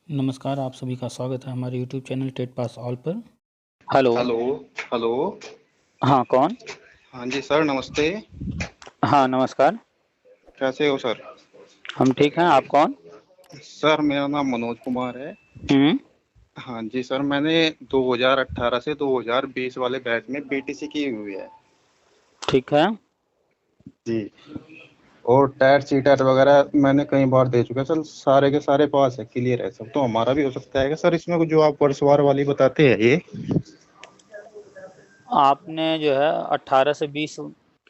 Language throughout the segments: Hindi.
नमस्कार, आप सभी का स्वागत है हमारे YouTube channel TET pass all पर। हेलो। हेलो। हेलो। हाँ, कौन? हाँ जी सर, नमस्ते। हाँ, नमस्कार। कैसे हो सर? हम ठीक हैं, आप कौन? सर मेरा नाम मनोज कुमार है। हम्म। हाँ जी सर, मैंने 2018 से 2020 वाले बैच में बीटीसी की हुई है ठीक है। जी। और टेट सीटेट वगैरह मैंने कई बार दे चुका है सर, सारे के सारे पास है, क्लियर है सब। तो हमारा भी हो सकता है क्या सर इसमें, जो आप वर्षवार वाली बताते हैं ये? आपने जो है 18 से 20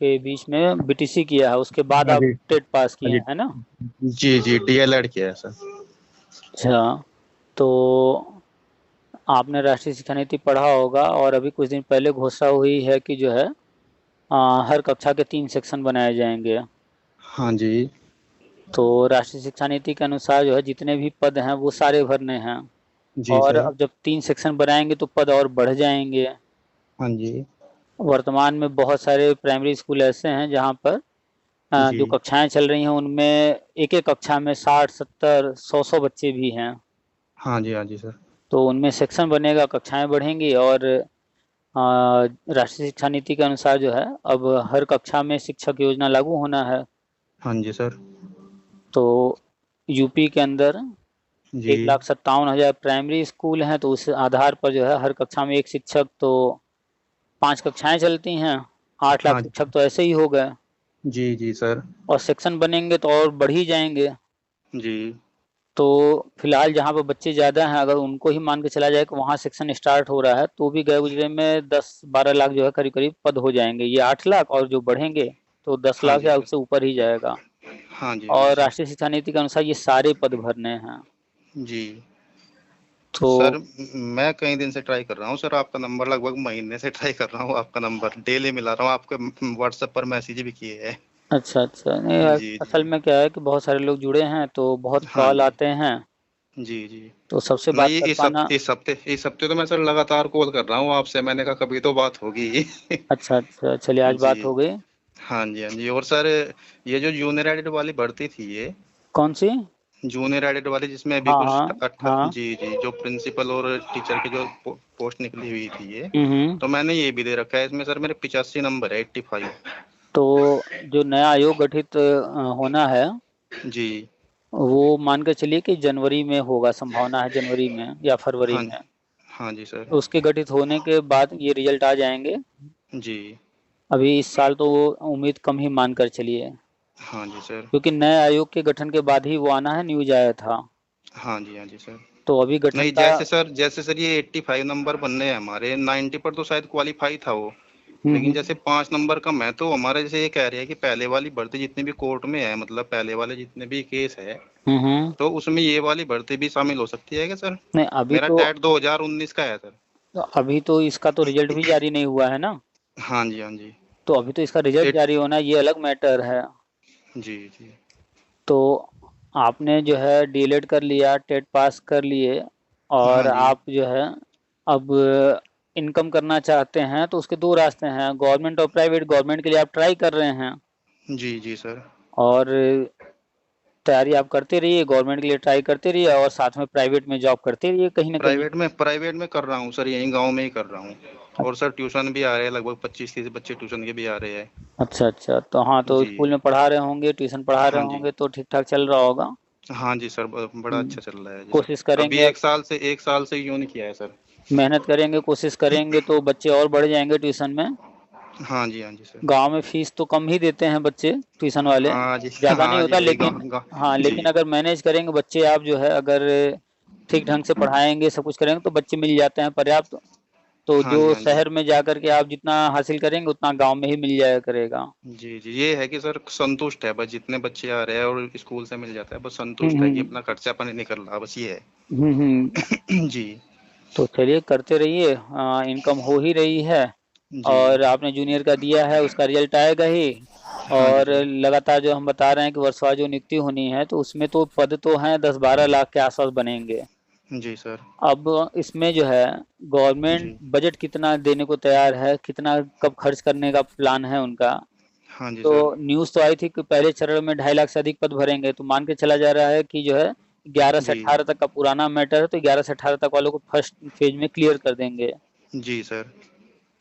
के बीच में बीटीसी किया है, उसके बाद हाँ आप जी। टेट पास हाँ किए जी। हैं, है ना? जी जी, डीएलएड किया है सर। अच्छा। तो आपने राष्ट्रीय शिक्षा नीति पढ़ा होगा और अभी कुछ दिन पहले घोषणा हुई है कि जो है हर कक्षा के 3 सेक्शन बनाए जाएंगे। हाँ जी। तो राष्ट्रीय शिक्षा नीति के अनुसार जो है जितने भी पद हैं वो सारे भरने हैं। जी और सर। अब जब 3 सेक्शन बनाएंगे तो पद और बढ़ जाएंगे। हाँ जी। वर्तमान में बहुत सारे प्राइमरी स्कूल ऐसे हैं जहाँ पर जो जी। कक्षाएं चल रही हैं उनमें एक एक कक्षा में 60 70 100 बच्चे भी हैं। हाँ जी। हाँ जी सर। तो उनमें सेक्शन बनेगा, कक्षाएं बढ़ेंगी और राष्ट्रीय शिक्षा नीति के अनुसार जो है अब हर कक्षा में शिक्षक योजना लागू होना है। हाँ जी सर। तो यूपी के अंदर जी। 1,57,000 प्राइमरी स्कूल हैं, तो उस आधार पर जो है हर कक्षा में एक शिक्षक, तो 5 कक्षाएं चलती हैं। 8 लाख हाँ शिक्षक तो ऐसे ही हो गए। जी। जी सर। और सेक्शन बनेंगे तो और बढ़ ही जाएंगे। जी। तो फिलहाल जहाँ पर बच्चे ज़्यादा हैं, अगर उनको ही मान के चला जाए कि वहाँ सेक्शन स्टार्ट हो रहा है, तो भी गए गुजरे में 10 12 लाख जो है करीब करीब पद हो जाएंगे। ये 8 लाख और जो बढ़ेंगे तो दस हाँ लाख जी या सर। उससे ऊपर ही जाएगा। हाँ जी। हाँ जी और सर। राष्ट्रीय शिक्षा नीति के अनुसार ये सारे पद भरने हैं। जी तो सर, मैं कई दिन से ट्राई कर रहा हूँ सर, आपका नंबर लगभग महीने से ट्राई कर रहा हूँ, आपका नंबर डेली मिला रहा हूँ, आपके व्हाट्सएप पर मैसेज भी किए हैं। अच्छा अच्छा, नहीं जी जी। असल में क्या है कि बहुत सारे लोग जुड़े हैं तो बहुत हाँ कॉल जी। आते हैं। जी जी। तो सबसे बात नहीं, कर पाना। इस हफ्ते तो मैं सर लगातार कॉल कर रहा हूँ आपसे, मैंने कहा कभी तो बात होगी। अच्छा अच्छा, चलिए आज जी। बात हो गई। हाँ जी। हाँ जी। और सर, ये जो जूनियर एडिट वाली भर्ती थी ये, कौन सी? जूनियर एडिट वाली जिसमें अभी हाँ कुछ हाँ हाँ। जी जी, जो प्रिंसिपल और टीचर की जो पोस्ट निकली हुई थी ये, हम्म। तो मैंने ये भी दे रखा है इसमें सर, मेरे 85 नंबर है, 85। तो जो नया आयोग गठित होना है जी। वो मान के चलिए कि जनवरी में होगा, संभावना है जनवरी में या फरवरी हाँ। में। हाँ जी सर। उसके गठित होने के बाद ये रिजल्ट आ जाएंगे। जी। अभी इस साल तो वो उम्मीद कम ही मान कर चलिए, हाँ जी सर। क्योंकि नए आयोग के गठन के बाद ही वो आना है, न्यूज आया था। हाँ जी। हाँ जी सर। तो अभी गठन नहीं, का। जैसे सर ये 85 नंबर बनने हैं हमारे, 90 पर तो शायद क्वालिफाई था वो, लेकिन हम्म। जैसे 5 नंबर कम है, तो हमारे जैसे ये कह रहे हैं कि पहले वाली भर्ती जितनी भी कोर्ट में है, मतलब पहले वाले जितने भी केस है, हम्म। तो उसमें ये वाली भर्ती भी शामिल हो सकती है क्या सर? नहीं अभी मेरा तो। टैट 2019 का है सर। अभी तो इसका तो रिजल्ट भी जारी नहीं हुआ है ना। हाँ जी। हाँ जी। तो अभी तो इसका रिजल्ट एट जारी होना ये अलग मैटर है। जी जी। तो आपने जो है डीएलएड कर लिया, टेट पास कर लिए, हाँ और जी। आप जो है अब इनकम करना चाहते हैं, तो उसके दो रास्ते हैं, गवर्नमेंट और प्राइवेट। गवर्नमेंट के लिए आप ट्राई कर रहे हैं जी जी सर। और तैयारी आप करते रहिए, गवर्नमेंट के लिए ट्राई करते रहिए और साथ में प्राइवेट में जॉब करते रहिए कहीं ना कहीं। प्राइवेट में कर रहा हूँ सर, यहीं गांव में ही कर रहा हूँ। और सर ट्यूशन भी आ रहे हैं, लगभग 25 30 बच्चे ट्यूशन के भी आ रहे हैं। अच्छा अच्छा, तो हाँ, तो जी। स्कूल में पढ़ा रहे होंगे, ट्यूशन पढ़ा रहे हाँ जी। होंगे, तो ठीक ठाक चल रहा होगा। हाँ जी सर, बड़ा हम्म, अच्छा चल रहा है जी सर। कोशिश अभी करेंगे। एक साल से यूं नहीं किया है सर। मेहनत करेंगे, कोशिश करेंगे तो बच्चे और बढ़ जाएंगे ट्यूशन में। हाँ जी। हाँ जी सर। गांव में फीस तो कम ही देते हैं बच्चे ट्यूशन वाले, हाँ जी। ज़्यादा नहीं हाँ जी, होता, वही लेकिन गाँव गाँव हाँ, जी। लेकिन अगर मैनेज करेंगे बच्चे आप जो है, अगर ठीक ढंग से पढ़ाएंगे, सब कुछ करेंगे तो बच्चे मिल जाते हैं पर्याप्त। तो हाँ जी। जो हाँ जी। शहर में जा कर के आप जितना हासिल करेंगे उतना गांव में ही मिल जाया करेगा। जी जी, ये है कि सर संतुष्ट है बस, जितने बच्चे आ रहे हैं और स्कूल से मिल जाता है, बस संतुष्ट है कि हम्म अपना खर्चा पानी निकल रहा, बस ये हम्म। है। जी। तो चलिए करते रहिए, इनकम हो ही रही है। जी। और आपने जूनियर का दिया है, उसका रिजल्ट आएगा ही। हाँ जी और सर। लगातार जो हम बता रहे हैं कि वर्षवार जो नियुक्ति होनी है, तो उसमें तो पद तो हैं 10 12 लाख के आसपास बनेंगे। जी सर। अब इसमें जो है गवर्नमेंट जी। बजट कितना देने को तैयार है, कितना कब खर्च करने का प्लान है उनका। हाँ जी तो सर। न्यूज़ तो आई थी कि पहले चरण में 2.5 लाख से अधिक पद भरेंगे, तो मान के चला जा रहा है कि जो है 11 से जी 18 तक का पुराना मैटर है, तो 11 से 18 तक वालों को फर्स्ट फेज में क्लियर कर देंगे। जी सर।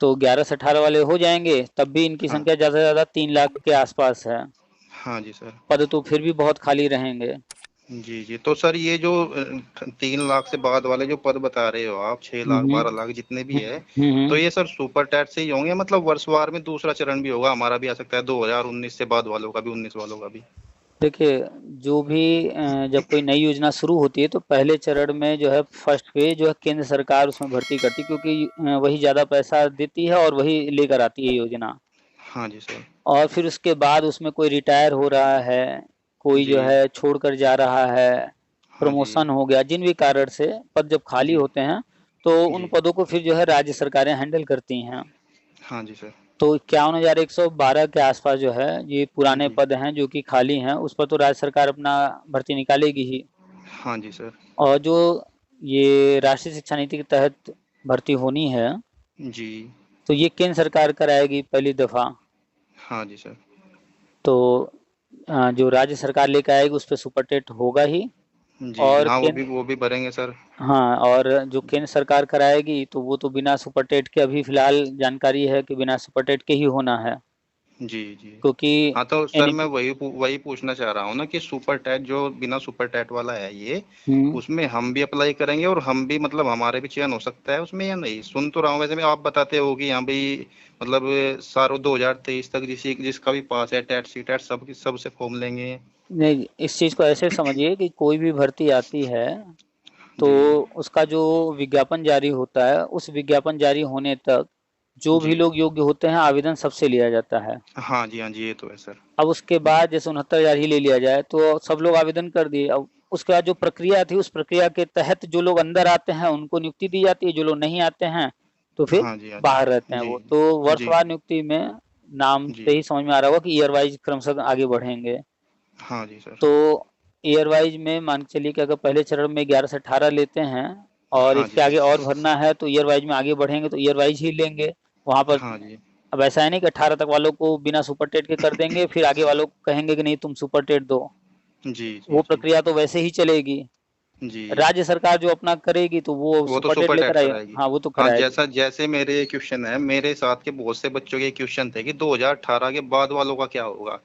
तो 11 से 18 वाले हो जाएंगे, तब भी इनकी हाँ संख्या ज़्यादा से ज़्यादा 3 लाख के आसपास है। हाँ जी सर। पद तो फिर भी बहुत खाली रहेंगे। जी जी, तो सर ये जो 3 लाख से बाद वाले जो पद बता रहे हो आप, 6 लाख हम्म 12 लाख जितने भी है, तो हम्म। ये सर सुपर टैट से ही होंगे, मतलब वर्षवार में दूसरा चरण भी होगा, हमारा भी आ सकता है 2019 से बाद वालों का भी, 19 वालों का भी? देखिए, जो भी जब कोई नई योजना शुरू होती है तो पहले चरण में जो है फर्स्ट फेज जो है केंद्र सरकार उसमें भर्ती करती है, क्योंकि वही ज़्यादा पैसा देती है और वही लेकर आती है योजना। हाँ जी सर। और फिर उसके बाद उसमें कोई रिटायर हो रहा है, कोई जी। जो है छोड़कर जा रहा है, हाँ जी। प्रमोशन हो गया, जिन भी कारण से पद जब खाली जी। होते हैं, तो उन जी। पदों को फिर जो है राज्य सरकारें हैंडल करती हैं। हाँ जी सर। तो 51,112 के आसपास जो है ये पुराने जी। पद हैं जो कि खाली हैं, उस पर तो राज्य सरकार अपना भर्ती निकालेगी ही। हाँ जी सर। और जो ये राष्ट्रीय शिक्षा नीति के तहत भर्ती होनी है, जी। तो ये केंद्र सरकार कराएगी पहली दफ़ा। हाँ जी सर। तो जो राज्य सरकार लेकर आएगी उस पे सुपर टेट होगा ही। जी, और हाँ, केंद्र वो भी भरेंगे सर। हाँ, और जो केंद्र सरकार कराएगी तो वो तो बिना सुपर टेट के अभी फिलहाल जानकारी है कि बिना सुपर टेट के ही होना है, जी, जी। क्योंकि हाँ, तो सर मैं एनईपी। वही पूछना चाह रहा हूँ ना कि सुपर टैट जो बिना सुपर टैट वाला है ये, हम्म। उसमें हम भी अप्लाई करेंगे और हम भी मतलब हमारे भी चयन हो सकता है उसमें या नहीं? सुन तो रहा हूँ वैसे मैं, आप बताते हो कि यहाँ भी मतलब सारों 2023 तक जिसका भी पास है टैट सी टैट सबसे फॉर्म लेंगे। नहीं, इस चीज़ को ऐसे समझिए कि कोई भी भर्ती आती है तो जी। उसका जो विज्ञापन जारी होता है, उस विज्ञापन जारी होने तक जो भी जी। लोग योग्य होते हैं आवेदन सबसे लिया जाता है। हाँ जी, हाँ जी, ये तो है सर। अब उसके जी। बाद जैसे 69,000 ही ले लिया जाए तो सब लोग आवेदन कर दिए। अब उसके बाद जो प्रक्रिया थी उस प्रक्रिया के तहत जो लोग अंदर आते हैं उनको नियुक्ति दी जाती है, जो लोग नहीं आते हैं तो फिर हाँ जी, हाँ बाहर रहते जी। हैं जी। वो। तो जी। वर्षवार नियुक्ति में नाम जी। से ही समझ में आ रहा होगा कि ईयर वाइज क्रमशः आगे बढ़ेंगे। हाँ जी सर। तो ईयर वाइज में मान के चलिए कि अगर पहले चरण में 11 से 18 लेते हैं और हाँ जी इसके सर। आगे और भरना है तो ईयर वाइज में आगे बढ़ेंगे तो ईयर वाइज ही लेंगे वहाँ पर। हाँ जी। अब ऐसा है नहीं कि 18 तक वालों को बिना सुपर टेट के कर देंगे, फिर आगे वालों को कहेंगे कि नहीं तुम सुपर टेट दो। जी। जी। वो जी। प्रक्रिया तो वैसे ही चलेगी। जी। राज्य सरकार जो अपना करेगी तो वो वो तो सुपर टेट सुपर लेकर टैट आएगी। कराएगी। हाँ, वो तो हाँ, कराएगी। जैसा जैसे मेरे क्वेश्चन है, मेरे साथ के बहुत से बच्चों के क्वेश्चन थे कि 2018 के बाद वालों का क्या होगा?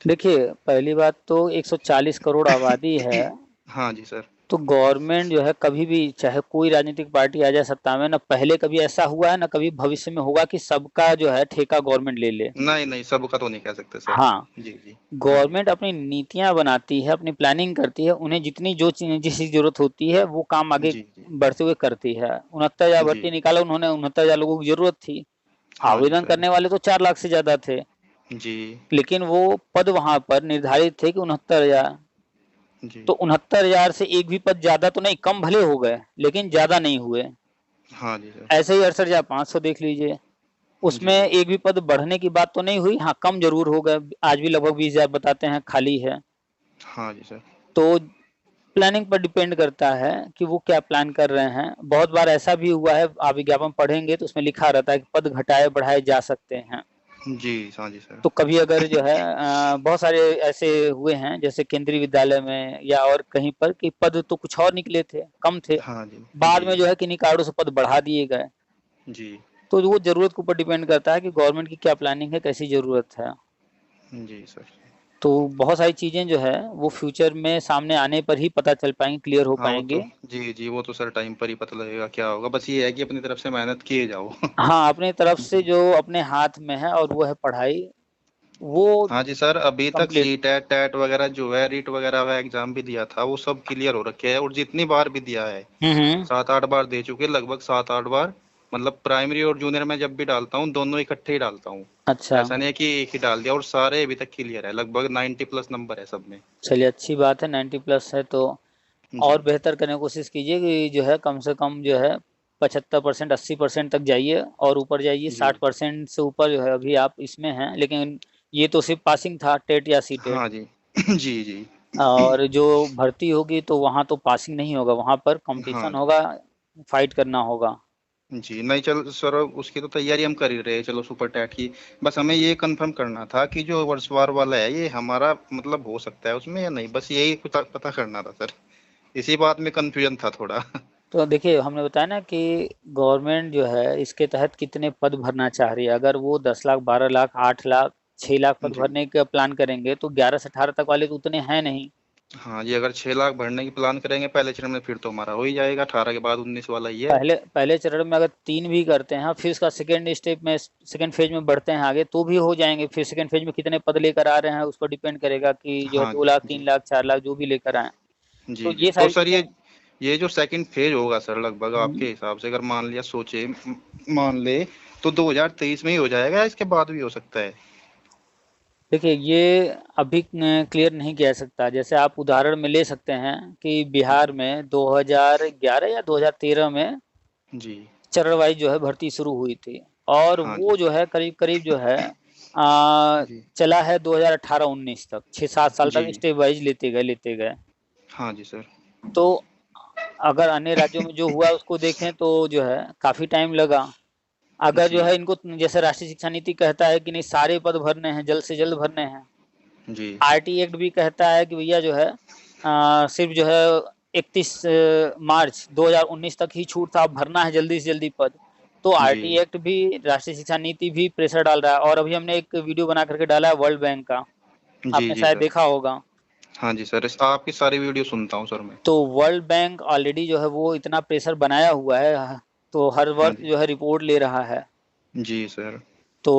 देखिए, पहली बात तो 140 करोड़ आबादी है, हाँ जी सर। तो गवर्नमेंट जो है कभी भी चाहे कोई राजनीतिक पार्टी आ जाए सत्ता में, ना पहले कभी ऐसा हुआ है ना कभी भविष्य में होगा कि सबका जो है ठेका गवर्नमेंट ले ले। नहीं नहीं, सबका तो नहीं कह सकते सर। हाँ, जी जी। हाँ जी। गवर्नमेंट अपनी नीतियाँ बनाती है, अपनी प्लानिंग करती है, उन्हें जितनी जो चीज़ जिस चीज़ की ज़रूरत होती है, वो काम आगे जी जी। बढ़ते हुए करती है। 69,000 जी। भर्ती निकाला उन्होंने, 69,000 लोगों की ज़रूरत थी। हाँ जी आवेदन सर। करने वाले तो 4 लाख से ज़्यादा थे, जी। लेकिन वो पद वहाँ पर निर्धारित थे कि 69,000। जी। तो 69,000 से एक भी पद ज़्यादा तो नहीं, कम भले हो गए, लेकिन ज़्यादा नहीं हुए। हाँ जी सर। ऐसे ही 68,500 देख लीजिए, उसमें जी। एक भी पद बढ़ने की बात तो नहीं हुई, हाँ, कम ज़रूर हो गए, आज भी लगभग 20,000 बताते हैं खाली है। हाँ जी सर। तो प्लानिंग पर डिपेंड करता है कि वो क्या प्लान कर रहे हैं। बहुत बार ऐसा भी हुआ है, आप विज्ञापन पढ़ेंगे तो उसमें लिखा रहता है कि पद घटाए बढ़ाए जा सकते हैं। जी। हाँ जी सर। तो कभी अगर जो है बहुत सारे ऐसे हुए हैं जैसे केंद्रीय विद्यालय में या और कहीं पर कि पद तो कुछ और निकले थे, कम थे, हाँ जी। बाद जी। में जो है किन्हीं कारणों से पद बढ़ा दिए गए। जी। तो वो ज़रूरत के ऊपर डिपेंड करता है कि गवर्नमेंट की क्या प्लानिंग है, कैसी ज़रूरत है। जी सर। तो बहुत सारी चीज़ें जो है वो फ्यूचर में सामने आने पर ही पता चल पाएँगी, क्लियर हो हाँ, वो तो पाएँगे। जी जी, वो तो सर टाइम पर ही पता लगेगा क्या होगा, बस ये है कि अपनी तरफ से मेहनत किए जाओ। हाँ, अपनी तरफ से जी। जो अपने हाथ में है और वो है पढ़ाई, वो हाँ जी सर, अभी तक कंप्लीट। सी टेट टेट वगैरह जो है, रीट वगैरह का एग्जाम भी दिया था, वो सब क्लियर हो रखे हैं और जितनी बार भी दिया है, हुँ। 7-8 बार दे चुके, लगभग 7-8 बार। मतलब प्राइमरी और जूनियर में जब भी डालता हूँ, दोनों इकट्ठे ही डालता हूँ। अच्छा, ऐसा नहीं है कि एक ही डाल दिया, और सारे अभी तक क्लियर है, लगभग 90 प्लस नंबर है सब में। चलिए अच्छी बात है, 90 प्लस है तो जी। और बेहतर करने की कोशिश कीजिए कि जो है कम से कम जो है 75% 80% तक जाइए और ऊपर जाइए। जी। 60% से ऊपर जो है अभी आप इसमें हैं, लेकिन ये तो सिर्फ़ पासिंग था टेट या सीटेट। हाँ जी। जी जी। और जो भर्ती होगी तो वहाँ तो पासिंग नहीं होगा, वहाँ पर हाँ कॉम्पिटिशन जी। होगा, फाइट करना होगा। जी नहीं चल सर, उसकी तो तैयारी हम कर ही रहे हैं, चलो सुपर टैट की। बस हमें ये कंफर्म करना था कि जो वर्षवार वाला है ये हमारा मतलब हो सकता है उसमें या नहीं, बस यही पता पता करना था सर। इसी बात में कंफ्यूजन था थोड़ा। तो देखिए हमने बताया ना कि गवर्नमेंट जो है इसके तहत कितने पद भरना चाह रही है। अगर वो 10 लाख, 12 लाख, 8 लाख, 6 लाख पद जी भरने का प्लान करेंगे तो 11 से 18 तक वाले तो उतने हैं नहीं। हाँ जी, अगर 6 लाख भरने की प्लान करेंगे पहले चरण में फिर तो हमारा हो ही जाएगा, 18 के बाद 19 वाला ही है। पहले पहले चरण में अगर 3 भी करते हैं, फिर उसका सेकेंड स्टेप में, सेकेंड फेज में बढ़ते हैं आगे, तो भी हो जाएंगे। फिर सेकेंड फेज में कितने पद लेकर आ रहे हैं उस पर डिपेंड करेगा कि जो है हाँ दो जी लाख जी 3 लाख 4 लाख जो भी लेकर आए। जी तो जी। ये तो सारी सर चीजें। ये जो सेकंड फेज होगा सर लगभग हम्म, आपके हिसाब से, अगर मान लिया सोचे मान ले तो 2023 में ही हो जाएगा या इसके बाद भी हो सकता है? देखिए ये अभी क्लियर नहीं किया जा सकता। जैसे आप उदाहरण में ले सकते हैं कि बिहार जी में 2011 या 2013 में जी चरण वाइज जो है भर्ती शुरू हुई थी, और हाँ जी वो जो है करीब करीब जो है आ, जी चला है 2018-19 तक, 6-7 साल जी तक स्टेप वाइज लेते गए। हाँ जी सर। तो अगर अन्य राज्यों में जो हुआ उसको देखें तो जो है काफी टाइम लगा। अगर जी जो है इनको जैसे राष्ट्रीय शिक्षा नीति कहता है कि नहीं सारे पद भरने हैं, जल्द से जल्द भरने हैं। जी आरटी एक्ट भी कहता है कि भैया जो है सिर्फ जो है 31 मार्च 2019 तक ही छूट था, अब भरना है जल्दी से जल्दी पद। तो जी आरटी एक्ट भी, राष्ट्रीय शिक्षा नीति भी प्रेशर डाल रहा है। और अभी हमने एक वीडियो बना करके डाला है वर्ल्ड बैंक का, जी आपने जी शायद सर। देखा होगा। हाँ जी सर, आपकी सारी वीडियो सुनता हूँ सर मैं। तो वर्ल्ड बैंक ऑलरेडी जो है वो इतना प्रेशर बनाया हुआ है, तो हर हाँ वर्ष जी जो है रिपोर्ट ले रहा है। जी सर। तो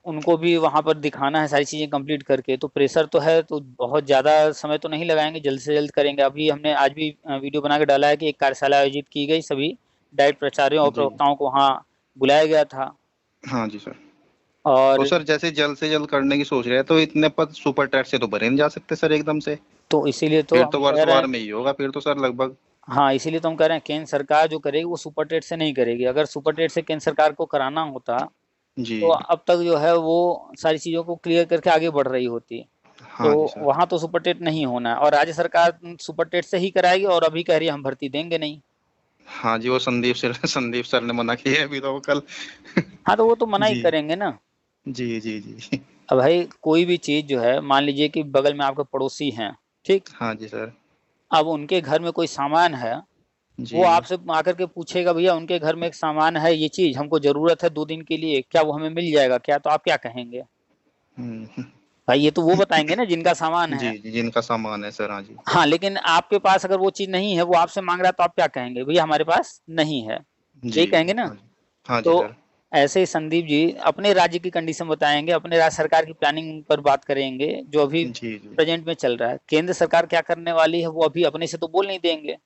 उनको भी वहां पर दिखाना है सारी चीजें कंप्लीट करके। तो प्रेशर तो है, तो बहुत ज्यादा समय तो नहीं लगाएंगे, जल्द से जल्द करेंगे। अभी हमने आज भी वीडियो बना के डाला है कि एक कार्यशाला आयोजित की गई, सभी डाइट प्रचार्यों और जी प्रवक्ताओं को वहाँ बुलाया गया था। हाँ जी सर। तो और सर जैसे जल्द से जल्द करने की सोच रहे हैं तो इतने पद सुपर टैट से तो भरे नहीं जा सकते सर एकदम से। तो इसीलिए तो फिर हम तो कह रहे वर्षवार हैं। में ही होगा फिर तो सर लगभग। हाँ, इसीलिए तो हम कह रहे हैं केंद्र सरकार जो करेगी वो सुपर टेट से नहीं करेगी। अगर सुपर टेट से केंद्र सरकार को कराना होता जी तो अब तक जो है वो सारी चीजों को क्लियर करके आगे बढ़ रही होती। तो हाँ जी सर। वहां तो सुपर टेट नहीं होना है, और राज्य सरकार सुपर टेट से ही कराएगी, और अभी कह रही है हम भर्ती देंगे नहीं। हाँ जी, वो संदीप सर संदीप सर ने मना किया है अभी तो वो कल। हाँ, तो वो तो मना ही जी करेंगे ना। जी जी जी अब भाई कोई भी चीज जो है, मान लीजिए कि बगल में आपके पड़ोसी हैं, ठीक। हाँ जी सर। अब उनके घर में कोई सामान है, वो जी आपसे आकर के पूछेगा भैया उनके घर में एक सामान है, ये चीज हमको जरूरत है 2 दिन के लिए, क्या वो हमें मिल जाएगा क्या? तो आप क्या कहेंगे? हम्म, भाई ये तो वो बताएंगे ना जिनका सामान जी है। जी जिनका सामान है सर, हाँ जी। हाँ, लेकिन आपके पास अगर वो चीज नहीं है, वो आपसे मांग रहा है, तो आप क्या कहेंगे? भैया हमारे पास नहीं है, जी यही कहेंगे ना। हाँ जी हाँ जी तो सर। ऐसे ही संदीप जी अपने राज्य की कंडीशन बताएंगे, अपने राज्य सरकार की प्लानिंग पर बात करेंगे जो अभी जी जी प्रेजेंट में चल रहा है। केंद्र सरकार क्या करने वाली है वो अभी अपने से तो बोल नहीं देंगे।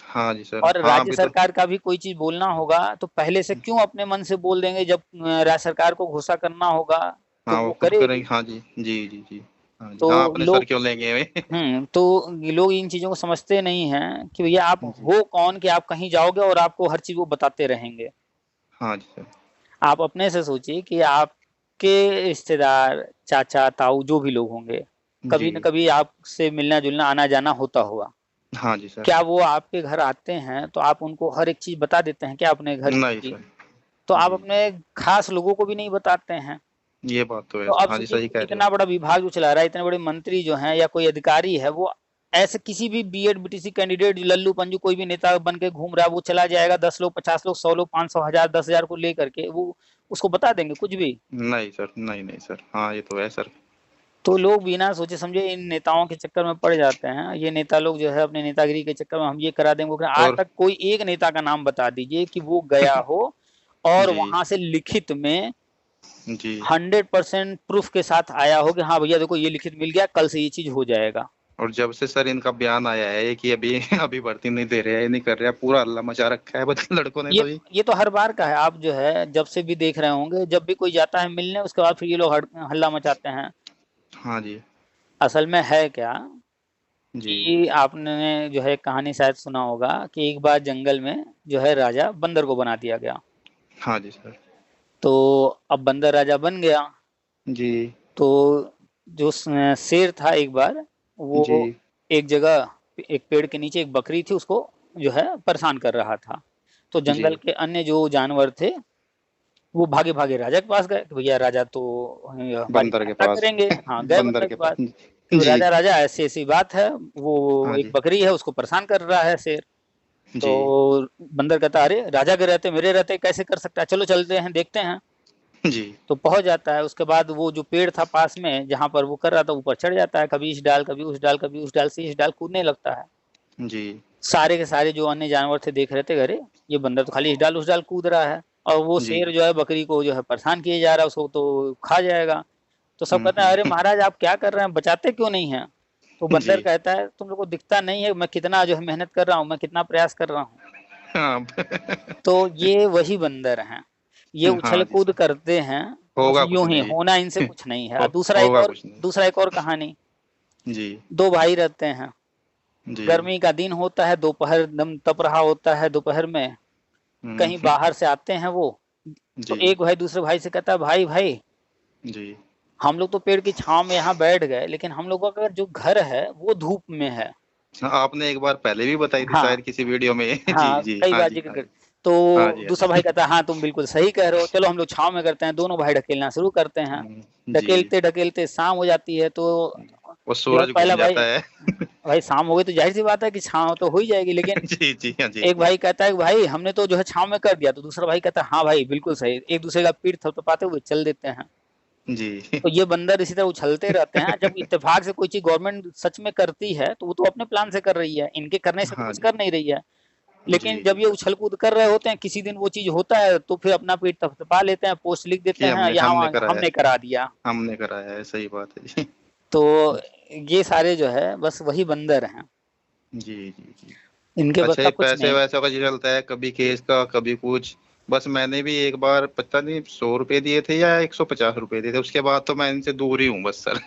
हाँ जी सर। और हाँ राज्य अभी तो। सरकार का भी कोई चीज बोलना होगा तो पहले से क्यों अपने मन से बोल देंगे, जब राज्य सरकार को घोषणा करना होगा तो हाँ वो वो खुद करेगी। करेंगे, हाँ जी जी जी जी। हाँ जी तो हाँ, अपने सर लोग क्यों लेंगे वे तो ये लोग इन चीजों को समझते नहीं हैं कि भैया आप जी हो कौन कि आप कहीं जाओगे और आपको हर चीज वो बताते रहेंगे। हाँ जी सर। आप अपने से सोचिए कि आपके रिश्तेदार, चाचा ताऊ जो भी लोग होंगे, जी कभी न कभी आपसे मिलना जुलना आना जाना होता होगा। हाँ जी सर। क्या वो आपके घर आते हैं तो आप उनको हर एक चीज बता देते हैं क्या अपने घर नहीं की? सर। तो आप जी अपने खास लोगों को भी नहीं बताते हैं। ये बात तो है तो सर, आप हाँ जी सोचिए सही कि कह रहे हो। इतना बड़ा विभाग जो चला रहा है, इतने बड़े मंत्री जो हैं या कोई अधिकारी है, वो ऐसे किसी भी बीएड बीटीसी कैंडिडेट लल्लू पंजू कोई भी नेता बन के घूम रहा है, वो चला जाएगा 10 लोग, 50 लोग, 100 लोग, 500, 1000, 10,000 को लेकर के वो उसको बता देंगे कुछ भी? नहीं सर, नहीं नहीं सर, हाँ ये तो है सर। तो लोग बिना सोचे समझे इन नेताओं के चक्कर में पड़ जाते हैं। ये नेता लोग जो है अपने नेतागिरी के चक्कर में हम ये करा देंगे वो आज और तक कोई एक नेता का नाम बता दीजिए कि वो गया हो और जी वहां से लिखित में जी। 100% प्रूफ के साथ आया हो कि हाँ भैया देखो ये लिखित मिल गया, कल से ये चीज हो जाएगा। और जब से सर इनका बयान आया है कि अभी अभी भर्ती नहीं दे रहे हैं, ये नहीं कर रहे हैं, पूरा हल्ला मचा रखा है बस लड़कों ने ये तो ही। ये तो हर बार का है। आप जो है जब से भी देख रहे होंगे, जब भी कोई जाता है मिलने उसके बाद फिर ये लोग हल्ला मचाते हैं। हाँ जी असल में है क्या जी कि आपने जो है कहानी शायद सुना होगा कि एक बार जंगल में जो है राजा बंदर को बना दिया गया। हाँ जी सर। तो अब बंदर राजा बन गया। जी तो जो शेर था एक बार, वो जी एक जगह एक पेड़ के नीचे एक बकरी थी, उसको जो है परेशान कर रहा था। तो जंगल जी। के अन्य जो जानवर थे वो भागे भागे राजा के पास गए कि भैया राजा तो हमारी बंदर के सहायता पास। करेंगे। हाँ, गए बंदर बंदर के के पास। पास कि जी। राजा राजा ऐसी ऐसी बात है, वो हाँ एक जी। बकरी है उसको परेशान कर रहा है शेर। तो जी। बंदर कहता अरे राजा के रहते मेरे रहते कैसे कर सकता है, चलो चलते हैं देखते हैं। जी। तो पहुंच जाता है। उसके बाद वो जो पेड़ था पास में जहां पर वो कर रहा था ऊपर चढ़ जाता है, कभी इस डाल कभी उस डाल, कभी उस डाल से इस डाल कूदने लगता है। जी। सारे के सारे जो अन्य जानवर थे देख रहे थे, अरे ये बंदर तो खाली इस डाल उस डाल कूद रहा है, और वो जी। शेर जो है बकरी को जो है परेशान किए जा रहा है, उसको तो खा जाएगा। तो सब कहते हैं अरे महाराज आप क्या कर रहे हैं, बचाते क्यों नहीं हैं। तो बंदर जी। कहता है तुम लोग को दिखता नहीं है मैं कितना जो है मेहनत कर रहा हूँ, मैं कितना प्रयास कर रहा हूँ। हाँ। तो ये वही बंदर हैं, ये उछल हाँ जी कूद सर। करते हैं, बस होगा कुछ यूं ही, नहीं। होना इनसे कुछ नहीं है। हो, दूसरा एक होगा और, कुछ नहीं। दूसरा एक और कहानी। जी। दो भाई रहते हैं, जी। गर्मी का दिन होता है, दोपहर एकदम तप रहा होता है, दोपहर में कहीं हम्म। बाहर से आते हैं वो। तो जी। एक भाई दूसरे भाई से कहता है भाई भाई जी। हम लोग तो पेड़ की छांव में यहाँ बैठ गए, लेकिन हम लोगों का जो घर है वो धूप में है। हाँ, आपने एक बार पहले भी बताई थी हाँ शायद किसी वीडियो में। जी हाँ, जी, कई हाँ बार जी, जिक्र हाँ कर। जी। हाँ तो जी, हाँ दूसरा भाई जी। कहता है हाँ तुम बिल्कुल सही कह रहे हो, चलो हम लोग छांव में करते हैं। दोनों भाई ढकेलना शुरू करते हैं। जी। ढकेलते ढकेलते शाम हो जाती है। तो वो जो है सूरज पहला घुस भाई, जाता है। भाई शाम हो गई तो जाहिर सी बात है कि छांव तो हो ही जाएगी, लेकिन जी जी, हाँ जी। एक भाई कहता है कि भाई हमने तो जो है छांव में कर दिया। तो दूसरा भाई कहता है हाँ भाई बिल्कुल सही, एक दूसरे का पीठ थपथपाते हुए चल देते हैं। जी। तो ये बंदर इसी तरह उछलते रहते हैं। जब इत्तेफाक से कोई चीज गवर्नमेंट सच में करती है तो वो तो अपने प्लान से कर रही है, इनके करने से तो हाँ कुछ जी। कर नहीं रही है। लेकिन जी जब जी ये सर। उछल कूद कर रहे होते हैं, किसी दिन वो चीज होता है तो फिर अपना पीठ थपथपा लेते हैं, पोस्ट लिख देते कि हैं हमने यहाँ हमने वहाँ कराया हमने है। करा दिया। हमने कराया है, सही बात है जी। तो ये सारे जो है बस वही बंदर हैं, जी जी जी। इनके बस अच्छा, का ये कुछ पैसे नहीं। वैसे का जो चलता है, कभी केस का कभी कुछ। बस मैंने भी एक बार पता नहीं 100 रुपए दिए थे या 150 रुपए दिए थे, उसके बाद तो मैं इनसे दूर ही हूँ बस सर।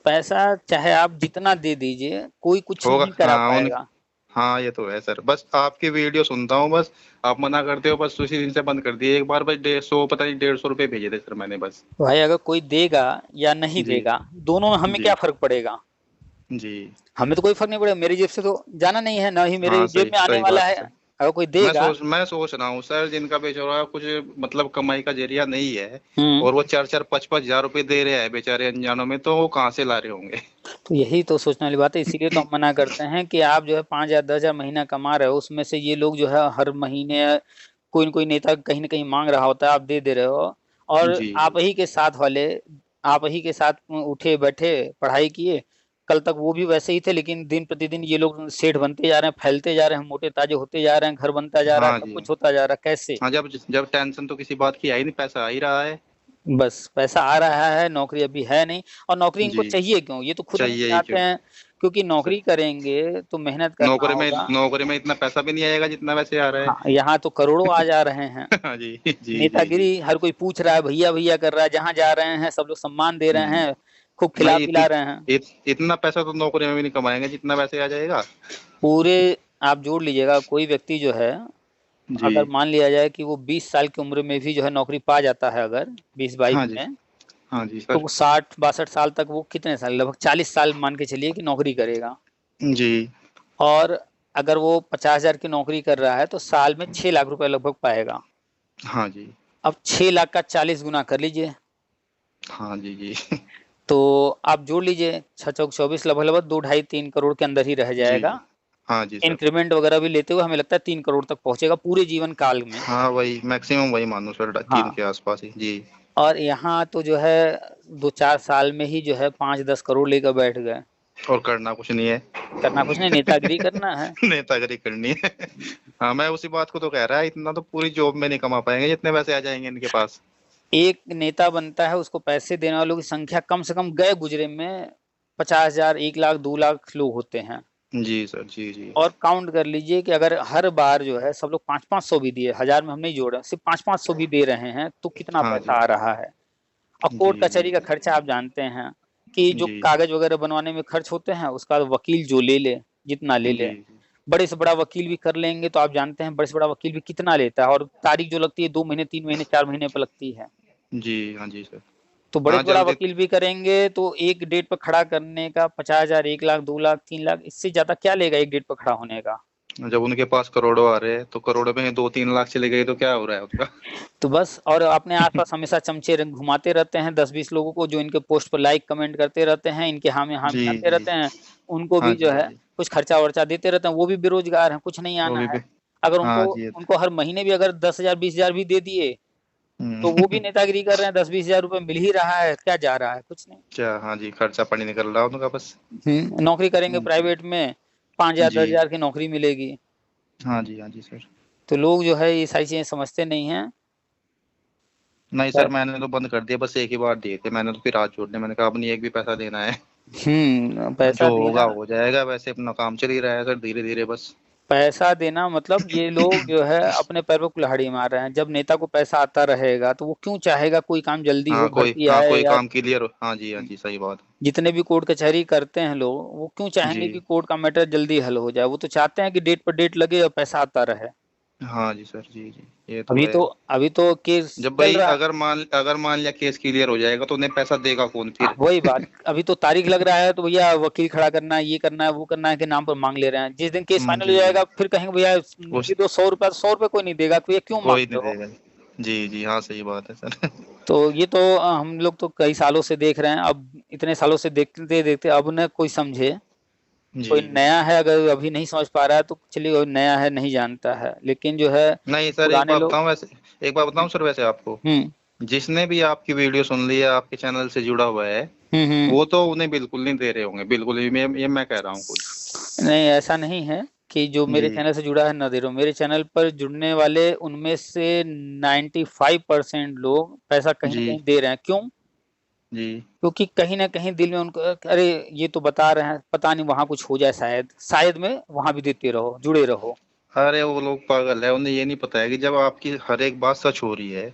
पैसा चाहे आप जितना दे दीजिए कोई कुछ होगा, नहीं करा हाँ उन। पाएगा। हाँ ये तो है सर, बस आपकी वीडियो सुनता हूँ बस। आप मना करते हो, बस उसी दिन से बंद कर दिए। एक बार बस 150, पता नहीं 150 रुपए भेजे थे सर मैंने बस। भाई अगर कोई देगा या नहीं जी। देगा, दोनों में हमें क्या जी। फर्क पड़ेगा। जी। हमें तो कोई फर्क नहीं पड़ेगा, मेरी जेब से तो जाना नहीं है, ना ही मेरे हाँ, जेब सही में आने सही वाला बात है है। सर। अगर कोई देगा। मैं सोच रहा हूँ सर, जिनका बेचारा कुछ मतलब कमाई का जरिया नहीं है, हम्म। और वो 4-4 5-5 हजार रुपए दे रहे हैं बेचारे अनजानों में, तो वो कहाँ से ला रहे होंगे। तो यही तो सोचने वाली बात है, इसीलिए तो हम मना करते हैं कि आप जो है 5,000 10,000 महीना कमा रहे हो, उसमें से ये लोग जो है हर महीने कोई न कोई नेता कहीं ना कहीं मांग रहा होता है, आप दे दे रहे हो। और जी आप ही के साथ वाले, आप ही के साथ उठे बैठे पढ़ाई किए, कल तक वो भी वैसे ही थे, लेकिन दिन प्रतिदिन ये लोग सेठ बनते जा रहे हैं, फैलते जा रहे हैं, मोटे ताजे होते जा रहे हैं, घर बनता जा रहा है, हाँ सब जी। कुछ होता जा रहा है। कैसे। हाँ, जब जब टेंशन तो किसी बात की आई नहीं, पैसा आ ही रहा है। बस पैसा आ रहा है, नौकरी अभी है नहीं। और नौकरी इनको जी। चाहिए क्यों, ये तो खुद नहीं चाहिए ही चाहते क्यों। हैं। क्योंकि सर, नौकरी करेंगे तो मेहनत करना होगा। नौकरी में इतना पैसा भी नहीं आएगा जितना वैसे आ रहा है। हाँ, यहाँ तो करोड़ों आ जा रहे हैं। हाँ जी जी जी जी। नेतागिरी हर कोई पूछ रहा है, भैया भैया कर रहा है, जहां जा रहे हैं सब लोग सम्मान दे रहे हम्म। हैं, खूब खिला नहीं, पिला रहे हैं। इतना पैसा तो नौकरी में भी नहीं कमाएंगे जितना वैसे आ जाएगा। पूरे आप जोड़ लीजिएगा, कोई व्यक्ति जो है, जी। अगर मान लिया जाए कि वो 20 साल की उम्र में भी जो है नौकरी पा जाता है, अगर 20-22 हाँ जी। में, हाँ जी तो सर। वो 60-62 साल तक वो कितने साल, लगभग 40 साल मान के चलिए कि नौकरी करेगा। जी। और अगर वो 50,000 की नौकरी कर रहा है तो साल में 6 लाख रुपए लगभग पाएगा। हाँ जी। अब 6 लाख का 40 गुना कर लीजिए, हाँ जी जी। तो आप जोड़ लीजिए 6 चौक 24, लगभग लगभग 2 ढाई 3 करोड़ के अंदर ही रह जी। जाएगा। हाँ जी सर। इंक्रीमेंट वगैरह भी लेते हुए हमें लगता है 3 करोड़ तक पहुंचेगा पूरे जीवन काल में। हाँ, वही मैक्सिमम वही मानो सर, 3 हाँ। के आसपास ही जी। और यहाँ तो जो है 2-4 साल में ही जो है 5-10 करोड़ लेकर बैठ गए। और करना कुछ नहीं है। करना कुछ नहीं, नेतागिरी करना है। नेतागिरी करनी है। हाँ, मैं उसी बात को तो कह रहा है, इतना तो पूरी जॉब में नहीं कमा पाएंगे जितने पैसे आ जाएंगे इनके पास। एक नेता बनता है, उसको पैसे देने वालों की संख्या कम से कम गए गुजरे में 50,000, 1 लाख, 2 लाख लोग होते हैं। जी सर, जी जी। और काउंट कर लीजिए कि अगर हर बार जो है सब लोग 500-500 भी दिए, हजार में हम नहीं जोड़ रहे, सिर्फ 500-500 भी दे रहे हैं, तो कितना हाँ पैसा जी। आ रहा है। और जी कोर्ट जी कचहरी का खर्चा आप जानते हैं कि जो जी। कागज वगैरह बनवाने में खर्च होते हैं, उसका वकील जो ले ले, जितना ले ले, जी बड़े से बड़ा वकील भी कर लेंगे तो आप जानते हैं बड़े से बड़ा वकील भी कितना लेता है, और तारीख जो लगती है 2 महीने 3 महीने 4 महीने पर लगती है। जी। हाँ जी सर। तो बड़े हाँ, से बड़ा जल्दी। वकील भी करेंगे तो एक डेट पर खड़ा करने का 50,000, 1 लाख, 2 लाख, 3 लाख, इससे ज्यादा क्या लेगा एक डेट पर खड़ा होने का। जब उनके पास करोड़ों आ रहे हैं तो करोड़ों में 2-3 लाख चले गए तो क्या हो रहा है उनका। तो बस, और अपने आसपास हमेशा चमचे घुमाते रहते हैं 10-20 लोगों को, जो इनके पोस्ट पर लाइक कमेंट करते रहते हैं, इनके हाँ में हाँ जी मिलाते जी। रहते हैं। उनको हाँ भी जी जो हाँ है जी। कुछ खर्चा वर्चा देते रहते हैं, वो भी बेरोजगार हैं, कुछ नहीं वो आना है। भी। अगर हाँ उनको जी। उनको हर महीने भी अगर 10,000 20,000 भी दे दिए तो वो भी हम्म। नेतागिरी कर रहे हैं। 10-20,000 रुपए मिल ही रहा है, क्या जा रहा है, कुछ नहीं। क्या, हाँ जी, खर्चा पानी निकल रहा है उनका बस। नौकरी करेंगे जी प्राइवेट में, 5,000 जी। 10,000 की नौकरी मिलेगी। हाँ जी हाँ जी सर। तो लोग जो है ये सारी चीजें समझते नहीं हैं। नहीं सर, मैंने तो बंद कर दिया, बस एक ही बार दिए थे मैंने, तो फिर हाथ जोड़ दिया, मैंने कहा अब नहीं एक भी पैसा देना है। पैसा जो होगा देना, हो जाएगा, वैसे अपना काम चल ही रहा है सर, धीरे धीरे बस। पैसा देना मतलब ये लोग जो है अपने पैर पर कुल्हाड़ी मार रहे हैं। जब नेता को पैसा आता रहेगा तो वो क्यों चाहेगा कोई काम जल्दी हो, भर्ती हाँ आए, कोई या काम क्लियर हो, हाँ जी हाँ जी, सही बात। जितने भी कोर्ट कचहरी करते हैं लोग, वो क्यों जी। चाहेंगे कि कोर्ट का मैटर जल्दी हल हो जाए। वो तो चाहते हैं कि डेट पर डेट लगे और पैसा आता रहे। हाँ जी सर, जी जी, ये तो अभी है। तो अभी तो केस जब चल भाई रहा। अगर मान लिया केस क्लियर हो जाएगा तो उन्हें पैसा देगा कौन फिर। वही बात, अभी तो तारीख लग रहा है तो भैया वकील खड़ा करना है, ये करना है, वो करना है, के नाम पर मांग ले रहे हैं। जिस दिन केस फाइनल हो जी जी। जाएगा फिर कहेंगे भैया उस दे दो 100 रुपया। 100 रुपये कोई नहीं देगा, तो ये क्यों कोई मांगते नहीं हो। देगा। जी जी, हाँ सही बात है सर। तो ये तो हम लोग तो कई सालों से देख रहे हैं। अब इतने सालों से देखते देखते अब न कोई समझे। जी कोई जी। नया है, अगर अभी नहीं समझ पा रहा है तो चलिए, वो नया है नहीं जानता है, लेकिन जो है नहीं सर, पुराने लोग। एक बात बताऊं सर वैसे आपको, हम्म जिसने भी आपकी वीडियो सुन ली है, आपके चैनल से जुड़ा हुआ है, हम्म। वो तो उन्हें बिल्कुल नहीं दे रहे होंगे, बिल्कुल भी, मैं कह रहा हूँ खुद। नहीं, ऐसा नहीं है कि जो मेरे जी चैनल से जुड़ा है ना दे रहा हूं। मेरे चैनल पर जुड़ने वाले उनमें से 95% लोग पैसा कहीं ना जी। कहीं दे रहे हैं। क्यों? जी। क्योंकि कहीं ना कहीं दिल में उनको, अरे ये तो बता रहे हैं, पता नहीं वहां कुछ हो जाए, शायद शायद में वहां भी देते रहो, जुड़े रहो। अरे वो लोग पागल है, उन्हें ये नहीं पता है कि जब आपकी हर एक बात सच हो रही है